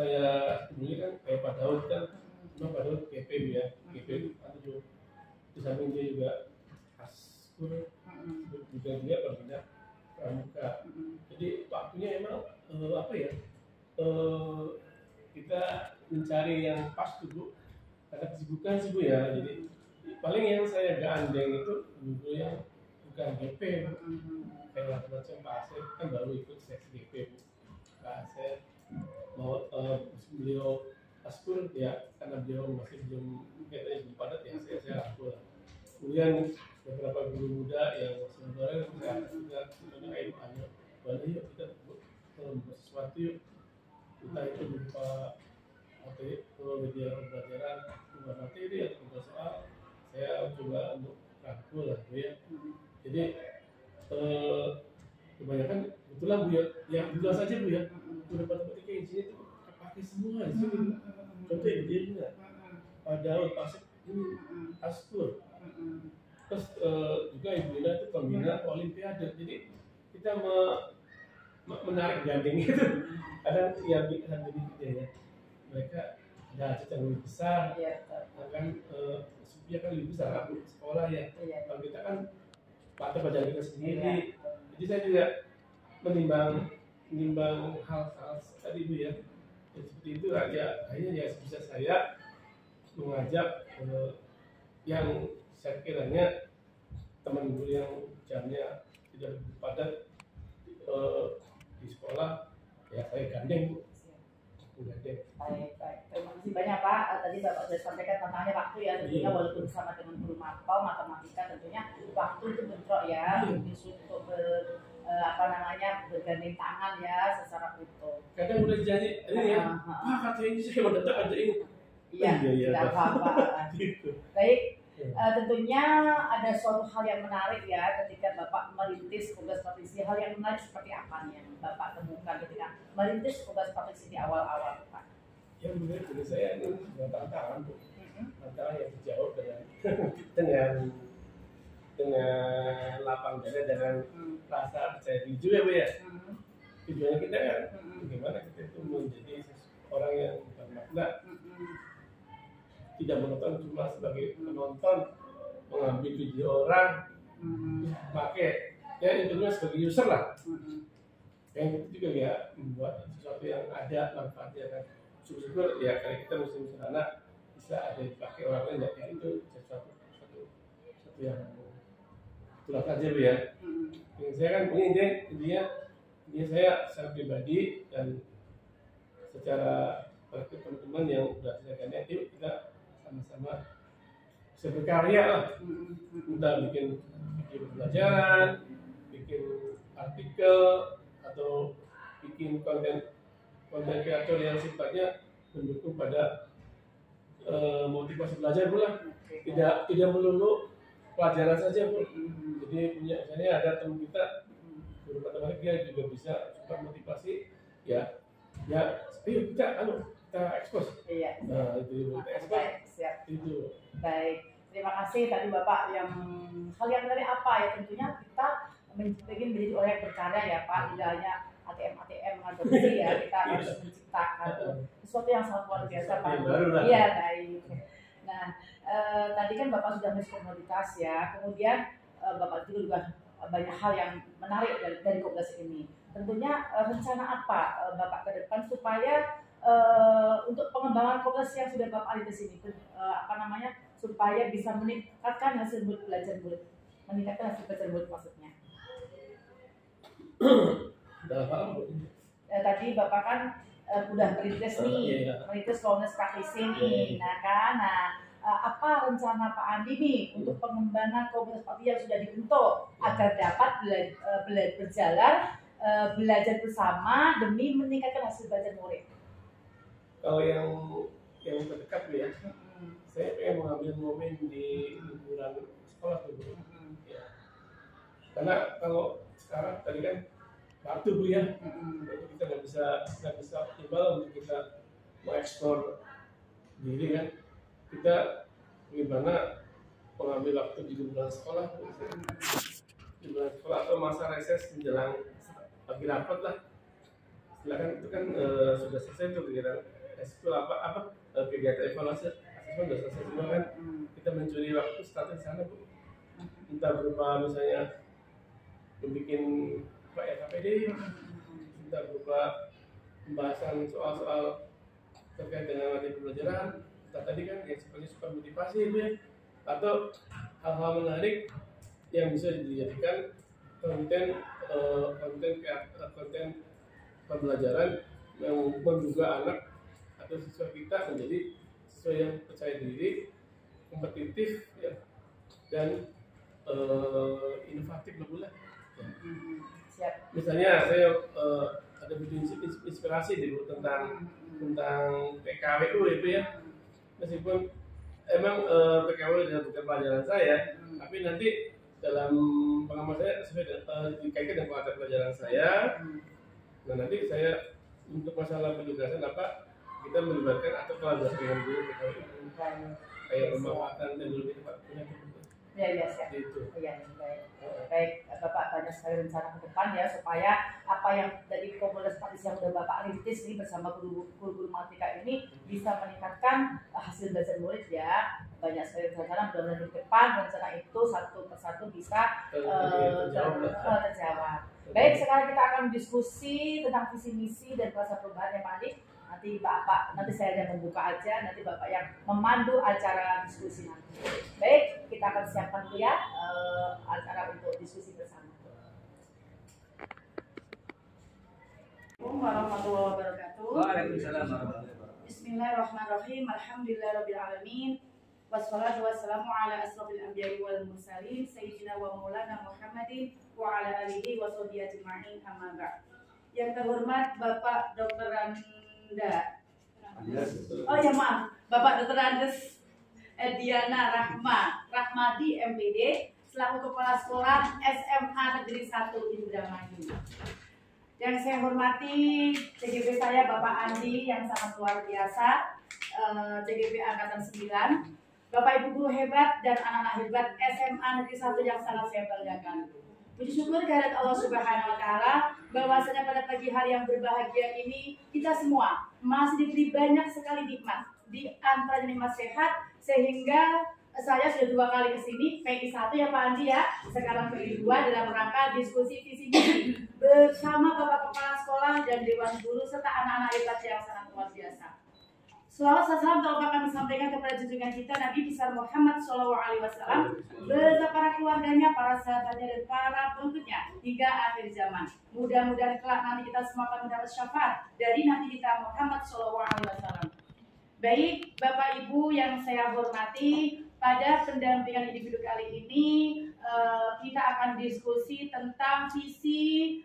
dulu kan kayak Pak Daud kan, Pak Daud GP ya, GP atau di samping dia juga Askur, juga dia berbeda pramuka. Jadi waktunya emang apa ya? Kita mencari yang pas tuh Bu, karena kesibukan sih Bu ya. Jadi paling yang saya gandeng itu guru yang bukan GP, kayak macam Pak Asep kan baru ikut seleksi GP Bu. Pak Asep mau beliau Askur ya, karena beliau masih belum katanya belum padat ya, saya rangkul. Kemudian beberapa guru muda yang sebenarnya juga ayo balik yuk kita membuat sesuatu yuk, entah itu berupa media pembelajaran, berupa materi atau berupa soal, saya coba untuk rangkul lah ya. Jadi kebanyakan kebetulan Bu ya, yang dulu saja Bu ya, udah matematika di sini tuh pakai semua di sini. Contoh dia enggak, Pak Daud, Pak Asep ini Askur. Terus juga Ibu Ina itu pembina Olimpiade, jadi kita menarik gandeng itu. Kadang ya mereka ada cita yang lebih besar, kan dia kan lebih besar sekolah ya. Kalau kita kan mata pelajaran kita sendiri, jadi saya juga menimbang hal-hal tadi Bu ya. Seperti itu aja, akhirnya ya bisa saya mengajak yang saya kiranya teman guru yang jamnya tidak padat di sekolah ya saya gandeng Bu. Baik. Terima kasih banyak Pak. Tadi Bapak sudah sampaikan tantangannya waktu ya, tentunya walaupun sama dengan guru mapel matematika tentunya waktu itu bentrok ya, untuk bergandeng tangan ya secara utuh. Kadang udah janji ini ya, katanya ini saya mau datang ada ini. Iya, tidak apa-apa. Baik. Tentunya ada suatu hal yang menarik ya ketika Bapak merintis Komisi Polisi. Hal yang menarik seperti apa nih yang Bapak temukan ketika merintis Komisi Polisi di awal-awal Pak? Ya menurut saya ini sebuah tantangan Bu. antara yang dijawab dengan dengan dengan lapang dada, dengan rasa percaya diri juga Bu ya. Tujuannya kita kan bagaimana kita itu menjadi orang yang bermakna, tidak menonton cuma sebagai penonton, mengambil video orang, pakai ya intinya sebagai user lah. Yang itu juga ya membuat sesuatu yang ada manfaatnya kan. Syukur ya karena kita muslim sederhana bisa ada dipakai orang lain ya itu sesuatu yang itulah saja Bu ya. Yang saya kan intinya saya secara pribadi dan secara teman-teman yang sudah saya kenal, yuk kita sama-sama bisa berkarya lah. Entah bikin video pembelajaran, bikin artikel, atau bikin konten kreator yang sifatnya mendukung pada motivasi belajar pula. Tidak melulu pelajaran saja Bu. Jadi misalnya ada teman kita guru matematik, dia juga bisa super motivasi ya ayo kita ekspos. Iya. Nah itu kita ekspos. Siap. Itu. Baik, terima kasih tadi Bapak yang hal yang dari apa ya, tentunya kita ingin menjadi orang yang berkarya ya Pak, tidak hanya ATM adopsi ya, kita harus menciptakan sesuatu yang sangat luar biasa Pak. Iya, baik. Nah, tadi kan Bapak sudah mention komoditas ya, kemudian Bapak juga banyak hal yang menarik dari komunitas ini. Tentunya rencana apa Bapak ke depan supaya untuk pengembangan komunitas yang sudah Bapak di sini, supaya bisa meningkatkan hasil belajar murid, maksudnya. Tadi Bapak kan udah merintis nih, merintis komunitas praktisi nih, apa rencana Pak Andi nih untuk pengembangan komunitas praktisi yang sudah dibentuk agar dapat belajar bersama demi meningkatkan hasil belajar murid? Kalau yang terdekat ya, saya pengen mengambil momen di liburan sekolah tuh Bu. Ya. Karena kalau sekarang tadi kan waktu Bu ya, kita nggak bisa optimal untuk kita mengeksplor diri kan. Kita bagaimana mengambil waktu di liburan sekolah, liburan sekolah atau masa reses menjelang pagi rapat lah. Silakan itu kan sudah selesai tuh kegiatan ekskul kegiatan evaluasi asesmen sudah selesai semua kan. Kita mencuri waktu start di sana Bu. Entah berupa misalnya membuat KPD, entah berupa pembahasan soal-soal terkait dengan materi pembelajaran, entah tadi kan yang seperti super motivasi Bu ya, atau hal-hal menarik yang bisa dijadikan konten pembelajaran yang menggugah anak atau siswa kita menjadi siswa yang percaya diri, kompetitif ya, dan inovatif lah. Siap. Misalnya saya ada video inspirasi tentang PKWU itu ya, meskipun emang PKWU adalah bukan pelajaran saya, tapi nanti dalam pengalaman saya dikaitkan dengan materi pelajaran saya. Nah nanti saya untuk masalah penugasan kita melibatkan atau kolaborasi dengan guru PKWU kayak pemanfaatan teknologi tempat punya. Ya, siap. Gitu. Ya, baik. Bapak banyak sekali rencana ke depan ya, supaya apa yang dari komunitas praktisi yang sudah Bapak rintis ini bersama guru-guru matematika ini bisa meningkatkan hasil belajar murid ya. Banyak sekali rencana, mudah-mudahan di depan rencana itu satu persatu bisa terjawab. Baik, sekarang kita akan diskusi tentang visi misi dan kuasa perubahan ya Pak Andi. Nanti saya akan membuka aja, nanti Bapak yang memandu acara diskusi nanti. Baik, kita akan siapkan dulu ya acara untuk diskusi bersama. Assalamualaikum warahmatullahi wabarakatuh. Waalaikumsalam warahmatullahi wabarakatuh. Bismillahirrahmanirrahim. Alhamdulillahirabbil alamin. Wassalatu wassalamu ala asrofil anbiya'i wal mursalin sayyidina wa maulana Muhammadin wa ala alihi wa sahbihi ajma'in, amma ba'd. Yang terhormat Bapak Dr. Bapak Dr. Andes Ediana Rahmadi MPD selaku Kepala Sekolah SMA Negeri 1 Indramayu. Yang saya hormati CGP saya Bapak Andi yang sangat luar biasa, CGP Angkatan 9, Bapak Ibu guru hebat dan anak-anak hebat SMA Negeri 1 yang sangat saya banggakan. Puji syukur kehadirat Allah Subhanahu wa taala bahwasanya pada pagi hari yang berbahagia ini kita semua masih diberi banyak sekali nikmat. Di antara nikmat sehat, sehingga saya sudah 2 kali ke sini, PI 1 ya Pak Andi ya, sekarang PI 2 dalam rangka diskusi visi misi bersama Bapak Kepala Sekolah dan Dewan Guru serta anak-anak hebat yang sangat luar biasa. Selawat salam telah kami sampaikan kepada junjungan kita Nabi besar Muhammad SAW beserta para keluarganya, para sahabatnya dan para pengikutnya hingga akhir zaman. Mudah-mudahan kelak nanti kita semua akan mendapat syafaat dari Nabi kita Muhammad SAW. Baik, Bapak Ibu yang saya hormati, pada pendampingan individu kali ini kita akan diskusi tentang visi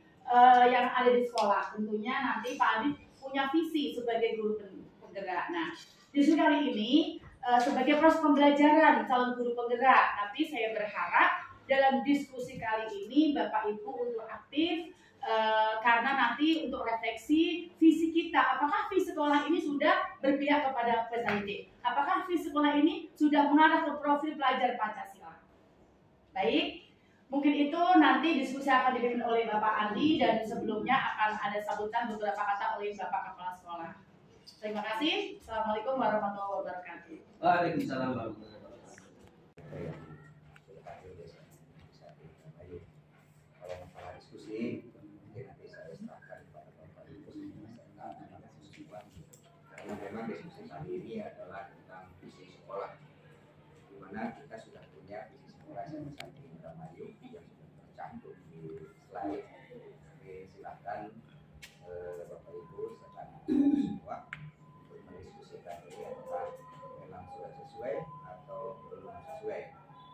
yang ada di sekolah. Tentunya nanti Pak Adi punya visi sebagai guru penggerak. Nah, diskusi kali ini sebagai proses pembelajaran calon guru penggerak. Tapi saya berharap dalam diskusi kali ini Bapak Ibu untuk aktif karena nanti untuk refleksi visi kita. Apakah visi sekolah ini sudah berpihak kepada peserta didik? Apakah visi sekolah ini sudah mengarah ke profil pelajar Pancasila? Baik. Mungkin itu nanti diskusi akan dipimpin oleh Bapak Andi dan sebelumnya akan ada sambutan beberapa kata oleh Bapak Kepala Sekolah. Terima kasih. Assalamualaikum warahmatullahi wabarakatuh. Waalaikumsalam warahmatullahi wabarakatuh. Kalau masalah diskusi, mungkin nanti saya serahkan kepada Bapak Ibu karena memang diskusi kali ini adalah tentang visi sekolah, di mana kita sudah punya visi sekolah SMA 1 Indramayu yang sudah tercantum di slide. Oke, silakan Bapak Ibu serta anak-anak semua untuk mendiskusikan ini apakah memang sudah sesuai atau belum sesuai.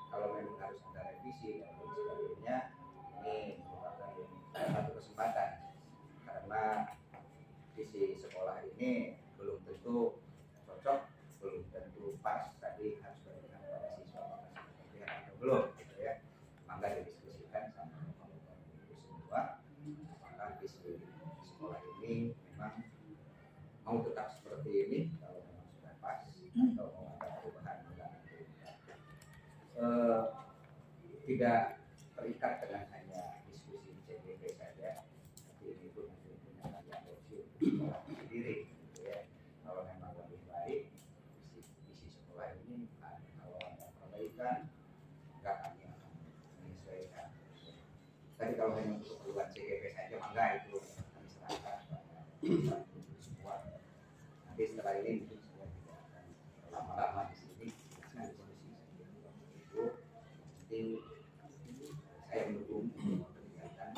Kalau memang harus ada revisi dan sebagainya, ini merupakan satu kesempatan karena visi sekolah ini belum tentu cocok, belum tentu pas, tadi harus berkenan pada siswa apakah seperti atau belum, gitu ya. Maka didiskusikan sama Bapak Ibu semua apakah visi sekolah ini memang mau tetap seperti ini kalau memang sudah pas atau mau ada perubahan tidak terikat dengan hanya diskusi CPP saja, tapi ini pun nanti punya adopsi untuk sekolah sendiri, gitu ya. Kalau memang lebih baik visi sekolah ini, kalau ada perbaikan, maka kami akan menyesuaikan. Tapi kalau hanya untuk keperluan CPP saja, maka itu kami serahkan kepada semua. Nanti setelah ini mungkin saya tidak akan lama-lama di sini, akan diskusi saja itu. Nanti saya mendukung kegiatan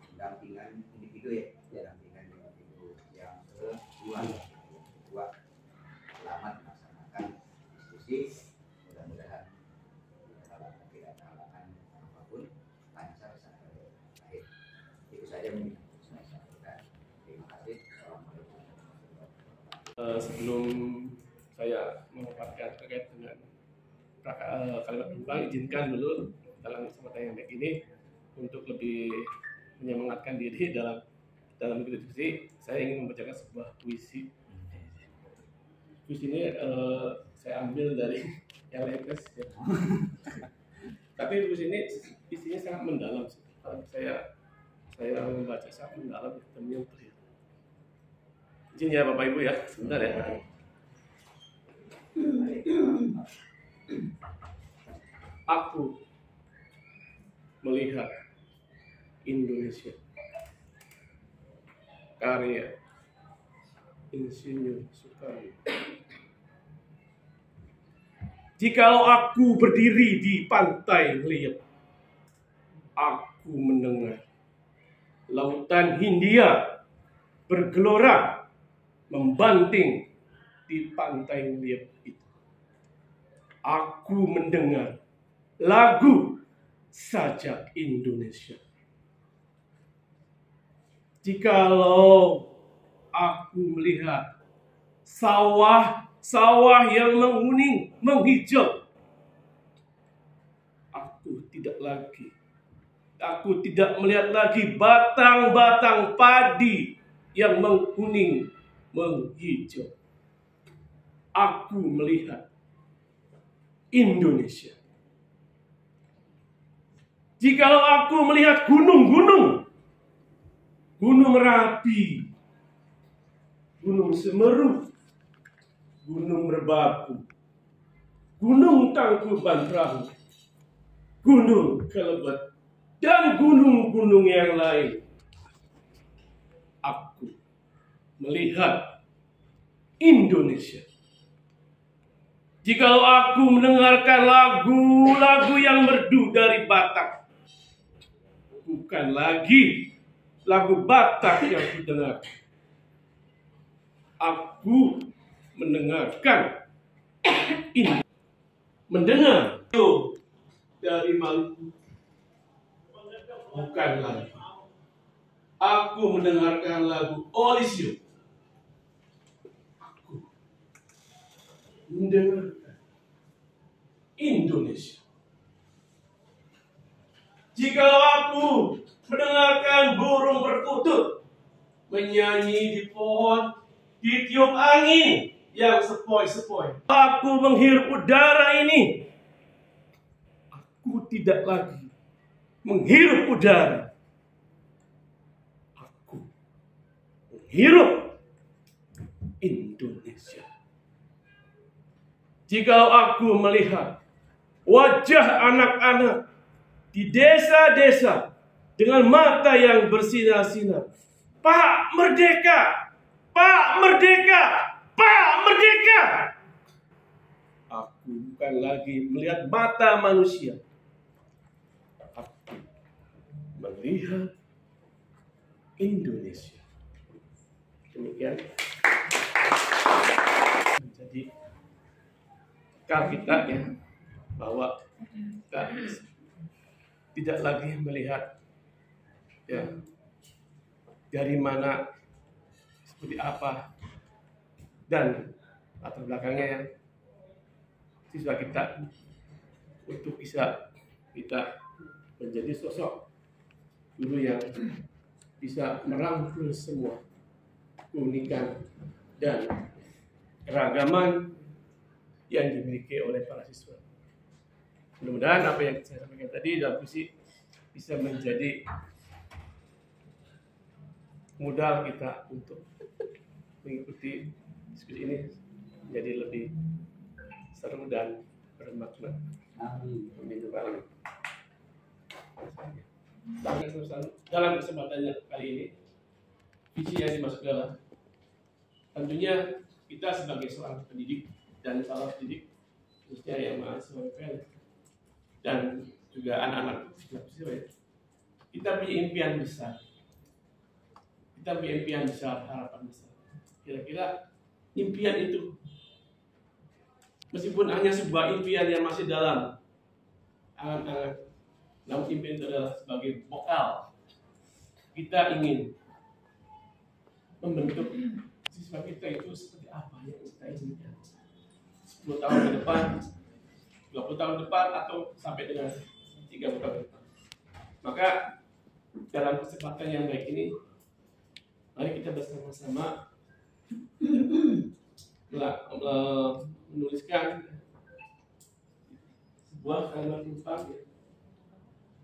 pendampingan individu ya, pendampingan individu yang kedua selamat melaksanakan diskusi, mudah-mudahan tidak ada halangan apapun, lancar sampai akhir. Itu saja mungkin saya sampaikan. Terima kasih. Assalamualaikum warahmatullahi wabarakatuh. Sebelum saya memaparkan terkait dengan kalimat penumpang, izinkan dulu dalam kesempatan yang baik ini untuk lebih menyemangatkan diri dalam diskusi. Saya ingin membacakan sebuah puisi. Puisi ini saya ambil dari yang latest ya. Tapi puisi ini isinya sangat mendalam. Saya membaca sangat mendalam, temunya clear. Izin ya Bapak Ibu ya, sebentar ya. Aku melihat Indonesia, karya Insinyur Soekarno. Jikalau aku berdiri di pantai Liep, aku mendengar lautan Hindia bergelora membanting di pantai Liep itu. Aku mendengar lagu sajak Indonesia. Jikalau aku melihat sawah yang menguning, menghijau, aku tidak melihat lagi batang-batang padi yang menguning, menghijau. Aku melihat Indonesia. Jikalau aku melihat gunung-gunung, Gunung Merapi, Gunung Semeru, Gunung Merbabu, Gunung Tangkuban Perahu, Gunung Kelebet, dan gunung-gunung yang lain, aku melihat Indonesia. Jikalau aku mendengarkan lagu-lagu yang merdu dari Batak, bukan lagi lagu Batak yang kudengar, aku mendengarkan ini, mendengar dari Maluku, bukan lagi aku mendengarkan lagu Olisio, aku mendengarkan Indonesia. Jikalau aku mendengarkan burung perkutut menyanyi di pohon, ditiup angin yang sepoi-sepoi, aku menghirup udara ini, aku tidak lagi menghirup udara, aku menghirup Indonesia. Jikalau aku melihat wajah anak-anak di desa-desa dengan mata yang bersinar-sinar, Pak Merdeka, Pak Merdeka, Pak Merdeka, aku bukan lagi melihat mata manusia, aku melihat Indonesia. Demikian. Jadi kalau kita ya, bahwa kita tidak lagi melihat ya dari mana, seperti apa, dan latar belakangnya ya, siswa kita untuk bisa kita menjadi sosok guru yang bisa merangkul semua keunikan dan keragaman yang dimiliki oleh para siswa. Mudah-mudahan apa yang saya sampaikan tadi dalam visi bisa menjadi modal kita untuk mengikuti diskusi ini menjadi lebih seru dan bermakna. Amin. Dalam kesempatan kali ini, visi yang dimaksud adalah tentunya kita sebagai seorang pendidik dan calon pendidik, khususnya yang mahasiswa PPL dan juga anak-anak siswa, kita punya impian besar. Kita punya impian besar, harapan besar. Kira-kira impian itu, meskipun hanya sebuah impian yang masih dalam angan-angan, namun impian itu adalah sebagai bekal. Kita ingin membentuk siswa kita itu seperti apa yang kita inginkan 10 tahun ke depan, 20 tahun depan, atau sampai dengan 30 tahun depan. Maka dalam kesempatan yang baik ini, mari kita bersama-sama menuliskan sebuah kalimat tentang,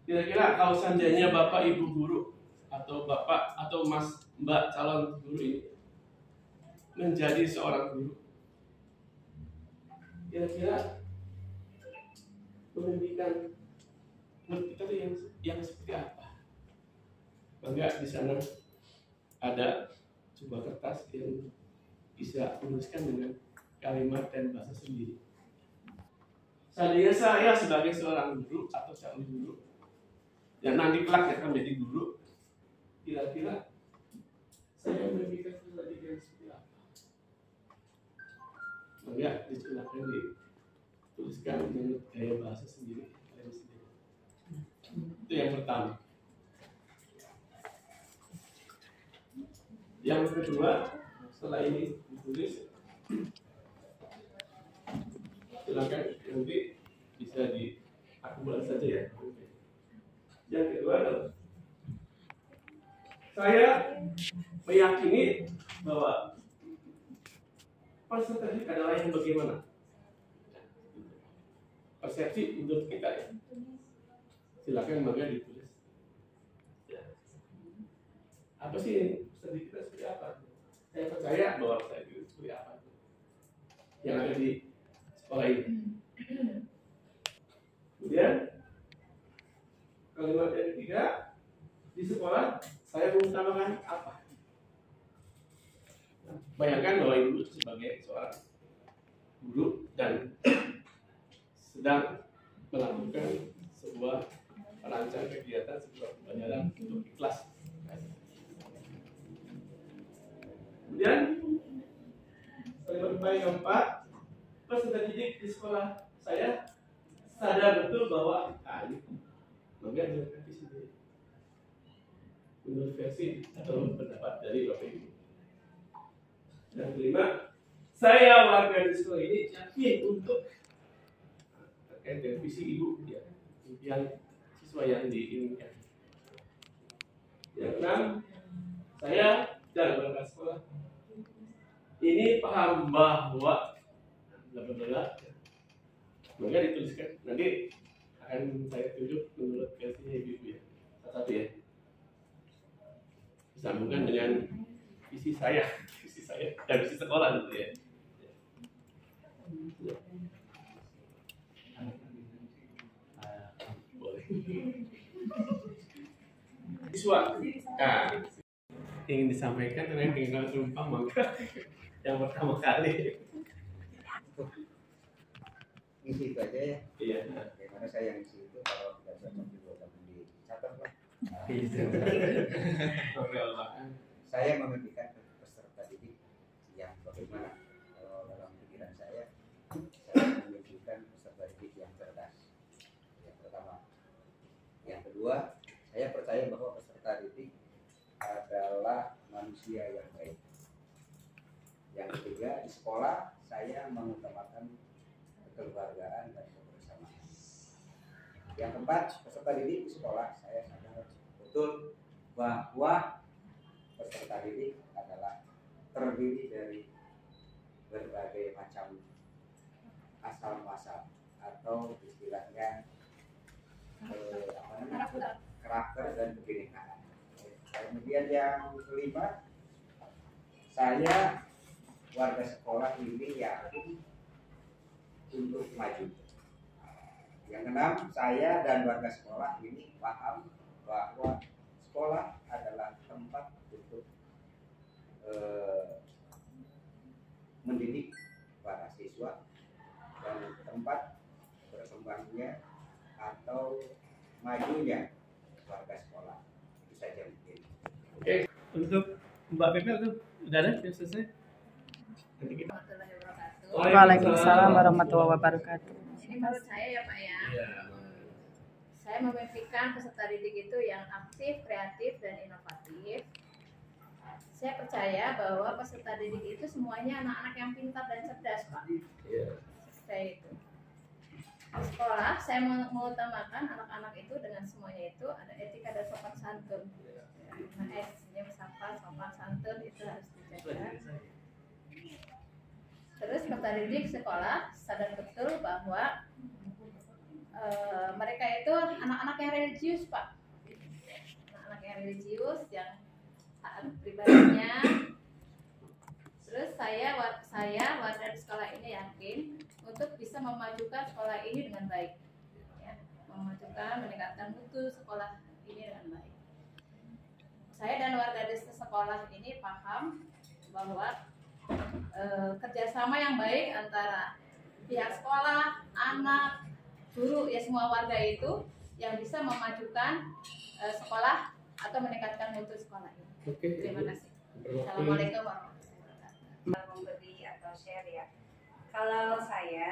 kira-kira kalau seandainya Bapak Ibu guru atau Bapak atau Mas Mbak calon guru ini menjadi seorang guru, kira-kira memimpikan menurut kita yang seperti apa? Bangga di sana ada sebuah kertas yang bisa menuliskan dengan kalimat dan bahasa sendiri. Seandainya saya sebagai seorang guru atau calon guru yang nanti kelak akan menjadi guru, kira-kira saya memimpikan pendidikan seperti apa? Bangga disilakan dituliskan dengan gaya bahasa sendiri. Itu yang pertama. Yang kedua, setelah ini ditulis, silakan nanti bisa diakumulasi saja ya. Yang kedua adalah saya meyakini bahwa peserta didik adalah yang bagaimana. persepsi menurut kita ya. Silakan maka ditulis. Ya. Apa sih studi kita seperti apa? Saya percaya bahwa saya itu seperti apa yang ada di sekolah ini. Kemudian kalimat yang ketiga, di sekolah saya mengutamakan apa? Bayangkan bahwa ibu sebagai seorang guru dan sedang melakukan sebuah perancang kegiatan sebuah pembelajaran untuk kelas. Kemudian kalimat yang keempat, peserta didik di sekolah saya sadar betul bahwa ini maka dengan visi menurut versi atau pendapat dari Bapak Ibu. Dan kelima, saya warga di sekolah ini yakin untuk terkait dengan visi Ibu ya, impian siswa yang diinginkan. Yang keenam, saya dan warga sekolah ini paham bahwa maka dituliskan nanti akan saya tunjuk menurut versinya Ibu ya, satu ya, disambungkan dengan visi saya dan visi sekolah gitu ya. Boleh. Siswa, ingin disampaikan dengan tinggal tumpang maka yang pertama kali. Ngisi itu aja ya. Iya. Bagaimana saya yang ngisi itu kalau tidak cocok juga jangan dicatat lah. Saya memimpikan peserta didik yang bagaimana? Kalau dalam pikiran saya memimpikan peserta didik yang cerdas. Yang pertama. Yang kedua, saya percaya bahwa peserta didik adalah manusia yang baik. Yang ketiga, di sekolah saya mengutamakan kekeluargaan dan kebersamaan. Yang keempat, peserta didik di sekolah saya sadar betul bahwa peserta didik adalah terdiri dari berbagai macam asal muasal atau istilahnya karakter dan kebinekaan. Kemudian yang kelima, saya warga sekolah ini yakin untuk maju. Yang keenam, saya dan warga sekolah ini paham bahwa sekolah adalah tempat untuk mendidik para siswa dan tempat berkembangnya atau majunya warga sekolah. Itu saja mungkin. Oke, untuk Mbak Pepe itu udah ada yang selesai? Nanti kita. Waalaikumsalam warahmatullahi wabarakatuh. Ini menurut saya ya Pak ya. Iya. Saya memimpikan peserta didik itu yang aktif, kreatif, dan inovatif. Saya percaya bahwa peserta didik itu semuanya anak-anak yang pintar dan cerdas Pak. Iya. Kayak itu. Di sekolah saya mengutamakan anak-anak itu dengan semuanya itu ada etika dan sopan santun. Nah, senyum, sapa, sopan santun itu harus dijaga. Terus peserta didik sekolah sadar betul bahwa mereka itu anak-anak yang religius Pak, anak-anak yang religius yang taat pribadinya. Terus saya warga di sekolah ini yakin untuk bisa memajukan sekolah ini dengan baik, ya, memajukan meningkatkan mutu sekolah ini dengan baik. Saya dan warga di sekolah ini paham bahwa kerjasama yang baik antara pihak sekolah, anak, guru, ya semua warga itu yang bisa memajukan sekolah atau meningkatkan mutu sekolah ini. Oke. Terima kasih. Assalamualaikum warahmatullahi wabarakatuh. Memberi atau share ya. Kalau saya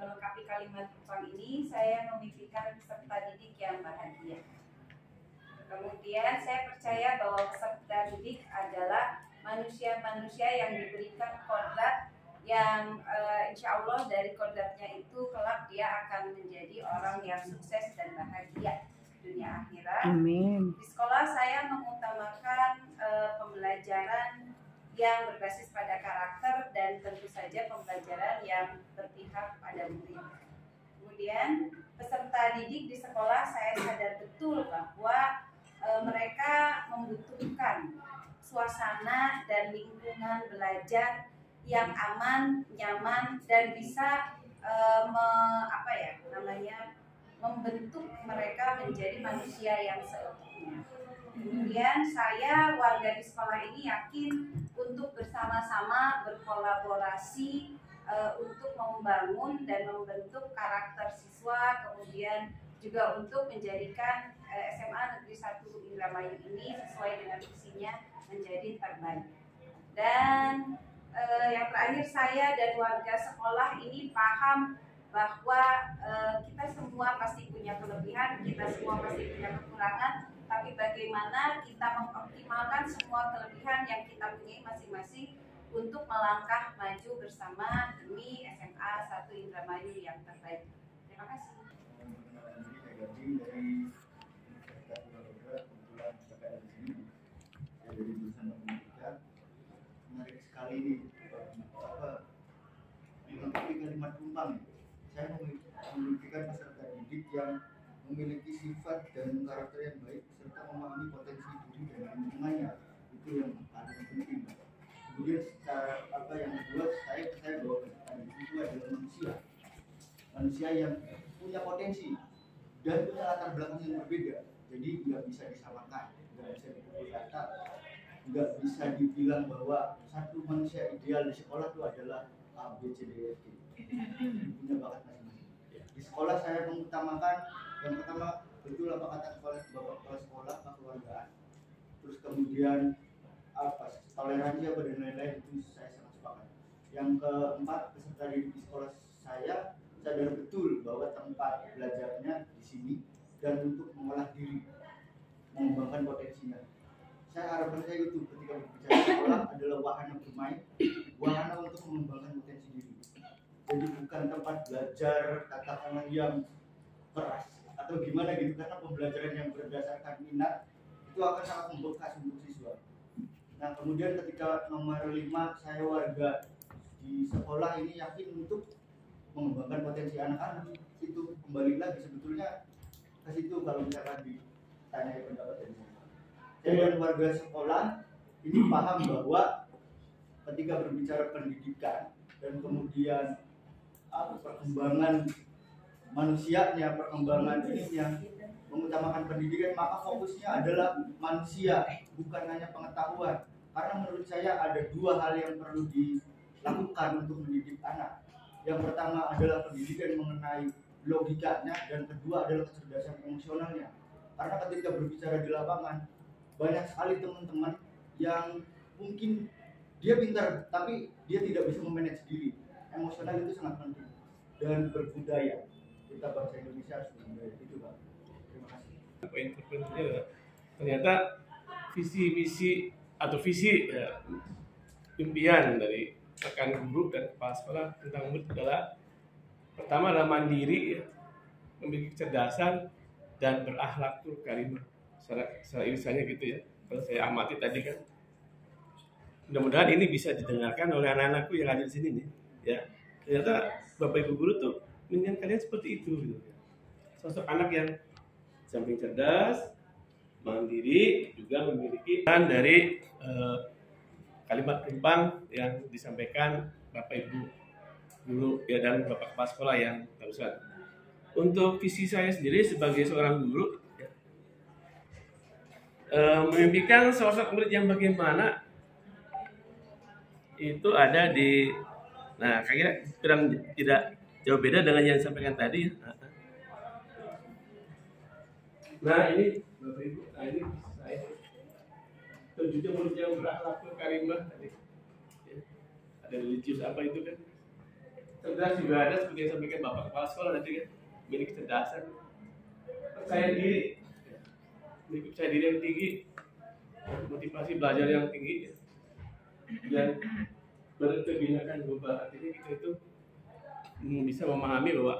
melengkapi kalimat Kupang ini, saya memimpikan peserta didik yang bahagia. Kemudian saya percaya bahwa peserta didik adalah manusia-manusia yang diberikan kodrat yang insya Allah dari kodratnya itu kelak dia akan menjadi orang yang sukses dan bahagia dunia akhirat. Amin. Di sekolah saya mengutamakan pembelajaran yang berbasis pada karakter dan tentu saja pembelajaran yang berpihak pada murid. kemudian peserta didik di sekolah saya sadar betul bahwa mereka membutuhkan suasana dan lingkungan belajar yang aman, nyaman, dan bisa membentuk mereka menjadi manusia yang seutuhnya. Kemudian saya warga di sekolah ini yakin untuk bersama-sama berkolaborasi untuk membangun dan membentuk karakter siswa, kemudian juga untuk menjadikan SMA Negeri 1 Indramayu ini sesuai dengan visinya menjadi terbaik. Dan yang terakhir, saya dan warga sekolah ini paham bahwa kita semua pasti punya kelebihan, kita semua pasti punya kekurangan, tapi bagaimana kita mengoptimalkan semua kelebihan yang kita punya masing-masing untuk melangkah maju bersama demi SMA 1 Indramayu yang terbaik. Terima kasih. Dari Universitas Purbalingga, kebetulan saya ada di sini. Saya dari jurusan matematika. Menarik sekali ini melengkapi kalimat tumpang. Saya memiliki peserta didik yang memiliki sifat dan karakter yang baik serta memahami potensi diri dan lingkungannya. Itu yang paling penting. Kemudian yang kedua, saya percaya bahwa peserta didik itu adalah manusia yang punya potensi dan punya latar belakang yang berbeda. Jadi nggak bisa disamakan, nggak bisa dipukul rata, nggak bisa dibilang bahwa satu manusia ideal di sekolah itu adalah A, B, C, D, F, G. Punya bakat masing-masing. Di sekolah saya mengutamakan yang pertama betul apa kata bapak kepala sekolah, kekeluargaan. Terus kemudian toleransi apa dan lain-lain, itu saya sangat sepakat. Yang keempat, peserta didik di sekolah saya sadar betul bahwa tempat belajarnya di sini dan untuk mengolah diri, mengembangkan potensinya. Saya harapan saya itu ketika berbicara sekolah adalah wahana bermain, wahana untuk mengembangkan potensi diri. Jadi bukan tempat belajar katakanlah yang keras atau gimana gitu, karena pembelajaran yang berdasarkan minat itu akan sangat membekas untuk siswa. Nah kemudian ketika nomor 5, saya warga di sekolah ini yakin untuk mengembangkan potensi anak-anak. Itu kembali lagi sebetulnya ke situ kalau misalkan ditanya pendapat dari saya dan warga sekolah ini paham bahwa ketika berbicara pendidikan dan kemudian perkembangan manusianya, perkembangan ininya, mengutamakan pendidikan, maka fokusnya adalah manusia, bukan hanya pengetahuan. Karena menurut saya ada 2 hal yang perlu dilakukan untuk mendidik anak. Yang pertama adalah pendidikan mengenai logikanya, dan kedua adalah kecerdasan emosionalnya. Karena ketika berbicara di lapangan, banyak sekali teman-teman yang mungkin dia pintar, tapi dia tidak bisa memanage diri. Emosional itu sangat penting. Dan berbudaya. Kita bangsa Indonesia harus berbudaya. Itu Pak. Terima kasih. Poin terpentingnya adalah ternyata visi misi atau visi impian dari rekan guru dan kepala sekolah tentang murid adalah pertama adalah mandiri, memiliki kecerdasan dan berakhlakul karimah. Secara irisannya gitu ya. Kalau saya amati tadi kan, mudah-mudahan ini bisa didengarkan oleh anak-anakku yang ada di sini nih. Ya, ternyata Bapak Ibu guru tuh menginginkan kalian seperti itu. Gitu. Sosok anak yang samping cerdas, mandiri, juga memiliki peran dari kalimat tumpang yang disampaikan Bapak Ibu guru ya dan Bapak Kepala Sekolah yang barusan. Untuk visi saya sendiri sebagai seorang guru, ya, memimpikan sosok murid yang bagaimana itu ada di, nah kayaknya kurang tidak jauh beda dengan yang disampaikan tadi. Nah ini Bapak Ibu, nah ini saya terwujudnya murid yang berakhlakul karimah tadi. Ya, ada religius apa itu kan? Cerdas juga ada seperti yang disampaikan Bapak Kepala Sekolah tadi kan, memiliki kecerdasan, percaya diri, memiliki percaya diri yang tinggi, motivasi belajar yang tinggi, ya. Dan berkebinekaan global. Artinya kita itu bisa memahami bahwa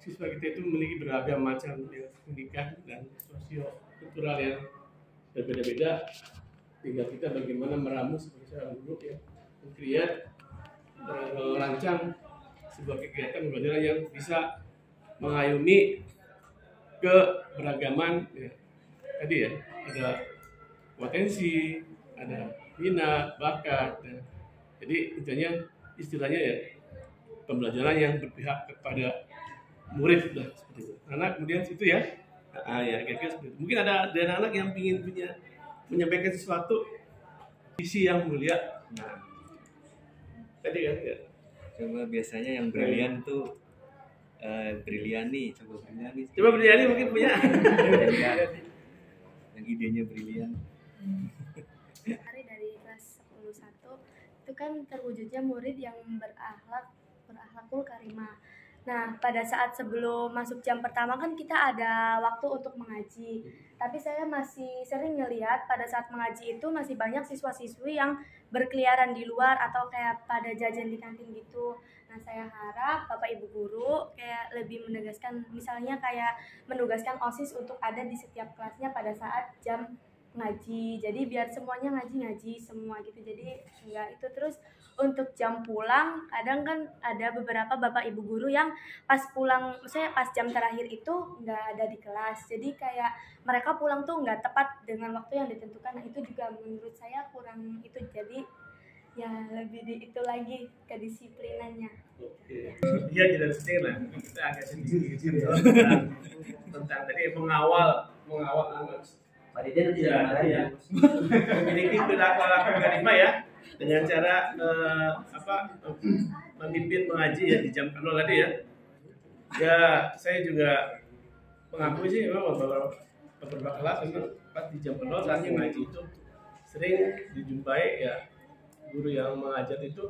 siswa kita itu memiliki beragam macam pendidikan dan sosio-kultural yang berbeda-beda. Tinggal kita bagaimana meramu sebagai seorang guru ya, mengkreat, merancang sebuah kegiatan pembelajaran yang bisa mengayomi keberagaman ya. Tadi ya, ada potensi, ada minat, bakat ya. Jadi intinya istilahnya ya pembelajaran yang berpihak kepada murid lah seperti itu. Anak kemudian itu ya, ya kira-kira seperti itu. Mungkin ada anak-anak yang ingin menyampaikan sesuatu visi yang mulia. Nah, tadi kan ya. Coba biasanya yang brilian tuh Briliani, Coba Briliani mungkin punya. Yang idenya brilian. Hari dari kelas 10-1 itu kan terwujudnya murid yang berakhlakul karimah. Nah, pada saat sebelum masuk jam pertama kan kita ada waktu untuk mengaji. Tapi saya masih sering ngelihat pada saat mengaji itu masih banyak siswa-siswi yang berkeliaran di luar atau kayak pada jajan di kantin gitu. Nah, saya harap Bapak Ibu guru kayak lebih menegaskan, misalnya kayak menugaskan OSIS untuk ada di setiap kelasnya pada saat jam ngaji. Jadi biar semuanya ngaji semua gitu. Jadi enggak itu. Terus untuk jam pulang kadang kan ada beberapa bapak ibu guru yang pas pulang, maksudnya pas jam terakhir itu enggak ada di kelas. Jadi kayak mereka pulang tuh enggak tepat dengan waktu yang ditentukan. Nah, itu juga menurut saya kurang itu. Jadi ya lebih di itu lagi kedisiplinannya. Iya, tidak sedih lah. Kita agak sedih gitu. Tentang tadi mengawal anak. Pak Deden tidak ada ya. Memiliki perilaku karisma ya, dengan cara memimpin mengaji ya di jam 0 tadi ya. Ya, saya juga mengakui sih memang beberapa kelas memang pas di jam 0 saatnya ngaji itu sering dijumpai ya guru yang mengajar itu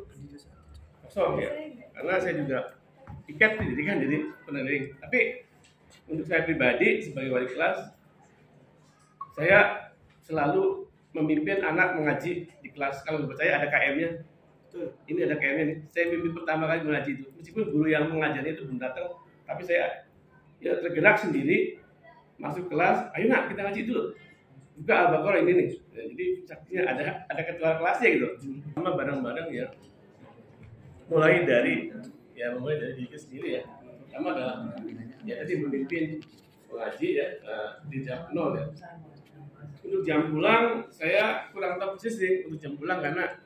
kosong ya. Karena saya juga ikat pendidikan jadi pendamping. Tapi untuk saya pribadi sebagai wali kelas, saya selalu memimpin anak mengaji di kelas. Kalau menurut saya ada KM-nya. Ini ada KM-nya nih. Saya pimpin pertama kali mengaji itu. Meskipun guru yang mengajarnya itu belum datang, tapi saya ya tergerak sendiri masuk kelas. Ayo nak kita ngaji dulu. Buka Al-Baqarah ini nih. Ya, jadi saksinya ada ketua kelasnya gitu. Sama bareng-bareng ya. Mulai dari diri sendiri ya. Pertama adalah ya tadi memimpin mengaji ya di jam 0 ya. Untuk jam pulang saya kurang tahu persis sih untuk jam pulang karena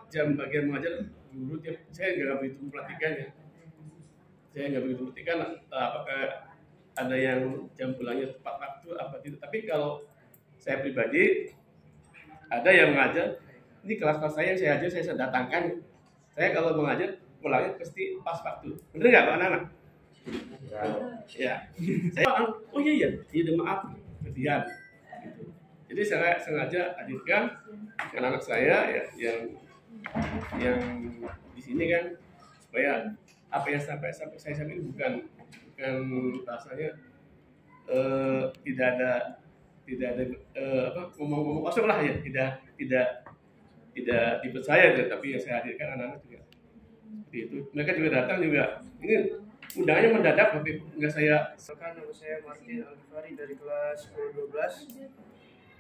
jam bagian mengajar guru saya nggak begitu memperhatikan ya. Saya nggak begitu memperhatikan apakah ada yang jam pulangnya tepat waktu apa tidak. Tapi kalau saya pribadi ada yang mengajar, ini kelas-kelas saya yang saya ajar saya datangkan. Saya kalau mengajar pulangnya pasti pas waktu. Bener nggak Pak anak-anak? Ya. Saya oh iya maaf kejadian gitu. Jadi saya sengaja hadirkan anak-anak saya ya, yang di sini kan supaya apa yang sampai saya sampaikan bukan rasanya tidak ada ngomong kosong lah ya, tidak dipercaya ya, tapi yang saya hadirkan anak-anak juga seperti itu. Mereka juga datang juga ini undangannya mendadak tapi nggak saya. Nama saya Martin Alifari dari kelas 10-12.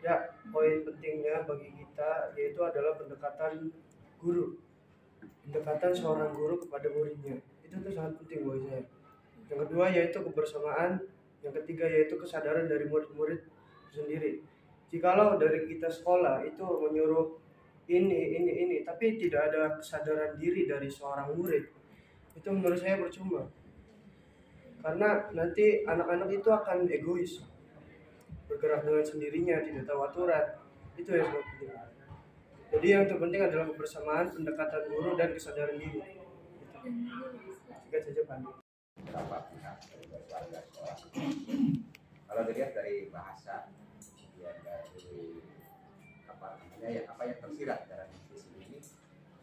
Ya, poin pentingnya bagi kita yaitu adalah pendekatan guru, pendekatan seorang guru kepada muridnya. Itu tuh sangat penting bagi saya. Yang kedua yaitu kebersamaan, yang ketiga yaitu kesadaran dari murid-murid sendiri. Jikalau dari kita sekolah itu menyuruh ini, tapi tidak ada kesadaran diri dari seorang murid, itu menurut saya percuma. Karena nanti anak-anak itu akan egois, bergerak dengan sendirinya, tidak tahu aturan. Itu yang sangat penting. Jadi yang terpenting adalah kebersamaan, pendekatan guru, dan kesadaran diri. Tiga saja Pak. Beberapa pihak dari keluarga sekolah. Kalau dilihat dari bahasa, kemudian dari apa yang tersirat dalam diskusi ini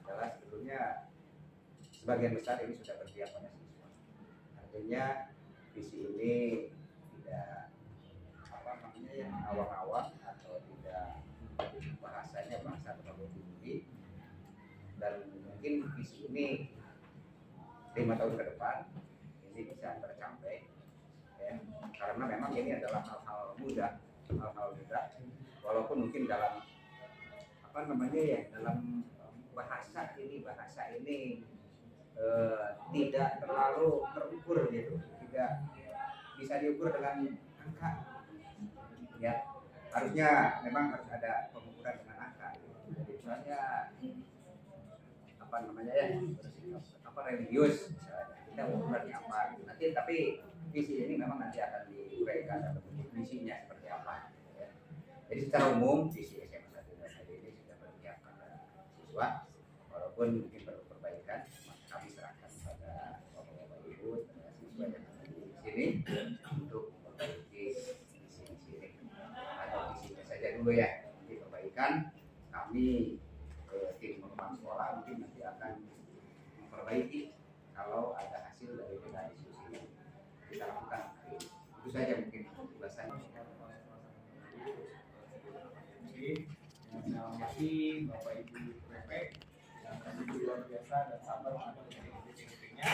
adalah sebetulnya sebagian besar ini sudah berpihak pada siswa. Artinya visi ini tidak awang-awang atau tidak bahasa terlalu tinggi, dan mungkin visi ini 5 tahun ke depan ini bisa tercapai ya, karena memang ini adalah hal-hal mudah walaupun mungkin dalam dalam bahasa ini tidak terlalu terukur gitu, tidak bisa diukur dengan angka. Ya, harusnya memang harus ada pengukuran dengan angka. Jadi misalnya apa namanya ya, apa religius misalnya, kita ukurannya apa. Nanti tapi visi ini memang nanti akan diuraikan atau visinya seperti apa. Ya. Jadi secara umum visi SMA 1 ini sudah berdiamkan siswa, walaupun mungkin perlu perbaikan, maka kami serahkan pada bapak-bapak ibu dan siswa yang ada di sini untuk memperbaiki visi-visi ini atau visinya saja dulu ya. Nanti perbaikan kami tim pengembang sekolah mungkin nanti akan memperbaiki kalau ada hasil dari diskusi yang kita lakukan hari ini. Itu saja mungkin tugasannya. Terima kasih Bapak Ibu Prefek yang begitu luar biasa dan sabar menghadapi meeting-meetingnya.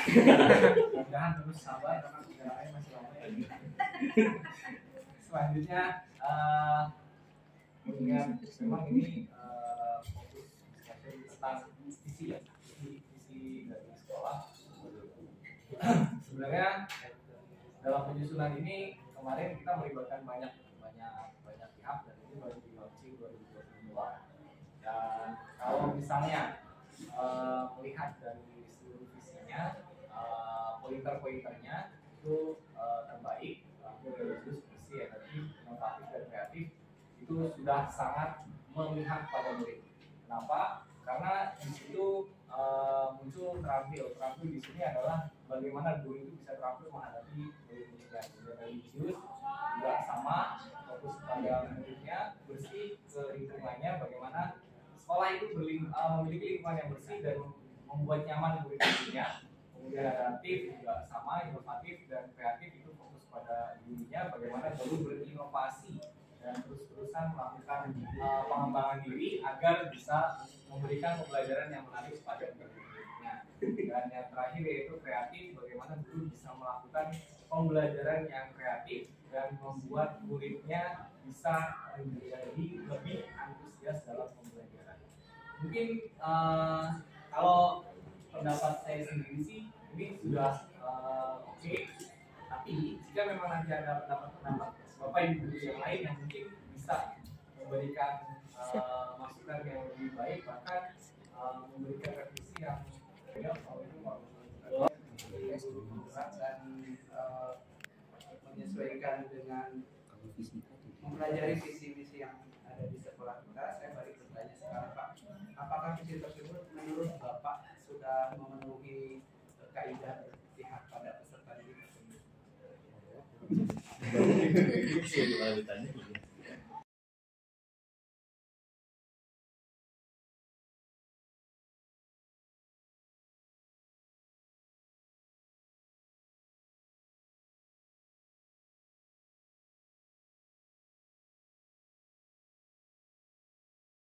Mudah-mudahan terus sabar karena perjalanannya masih lama ya. Selanjutnya mengingat memang ini fokus discussion tentang visi ya, visi dari sekolah. Sebenarnya dalam penyusunan ini kemarin kita melibatkan banyak pihak dan ini baru di launching 2022. Dan kalau misalnya melihat dari seluruh visinya, pointer-pointernya itu terbaik, religius, bersih, energi, inovatif dan kreatif itu sudah sangat memihak pada murid. Kenapa? Karena di situ muncul terampil di sini adalah bagaimana guru itu bisa terampil menghadapi murid-muridnya. Religius juga sama, fokus pada muridnya, bersih ke lingkungannya, bagaimana sekolah itu memiliki lingkungan yang bersih dan membuat nyaman murid-muridnya. Kemudian adaptif juga sama, inovatif dan kreatif itu fokus pada dirinya, bagaimana guru berinovasi dan terus-terusan melakukan pengembangan diri agar bisa memberikan pembelajaran yang menarik kepada murid-muridnya. Dan yang terakhir yaitu kreatif, bagaimana guru bisa melakukan pembelajaran yang kreatif dan membuat muridnya bisa menjadi lebih antusias dalam pembelajaran. Mungkin kalau pendapat saya sendiri sih ini sudah oke. Tapi jika memang nanti ada pendapat Bapak Ibu yang lain yang mungkin bisa memberikan masukan yang lebih baik, bahkan memberikan revisi yang dan menyesuaikan dengan mempelajari visi-visi yang ada di sekolah kita. Saya balik bertanya sekarang Pak, apakah visi tersebut menurut Bapak sudah memenuhi kaidah pihak pada peserta didik tersebut?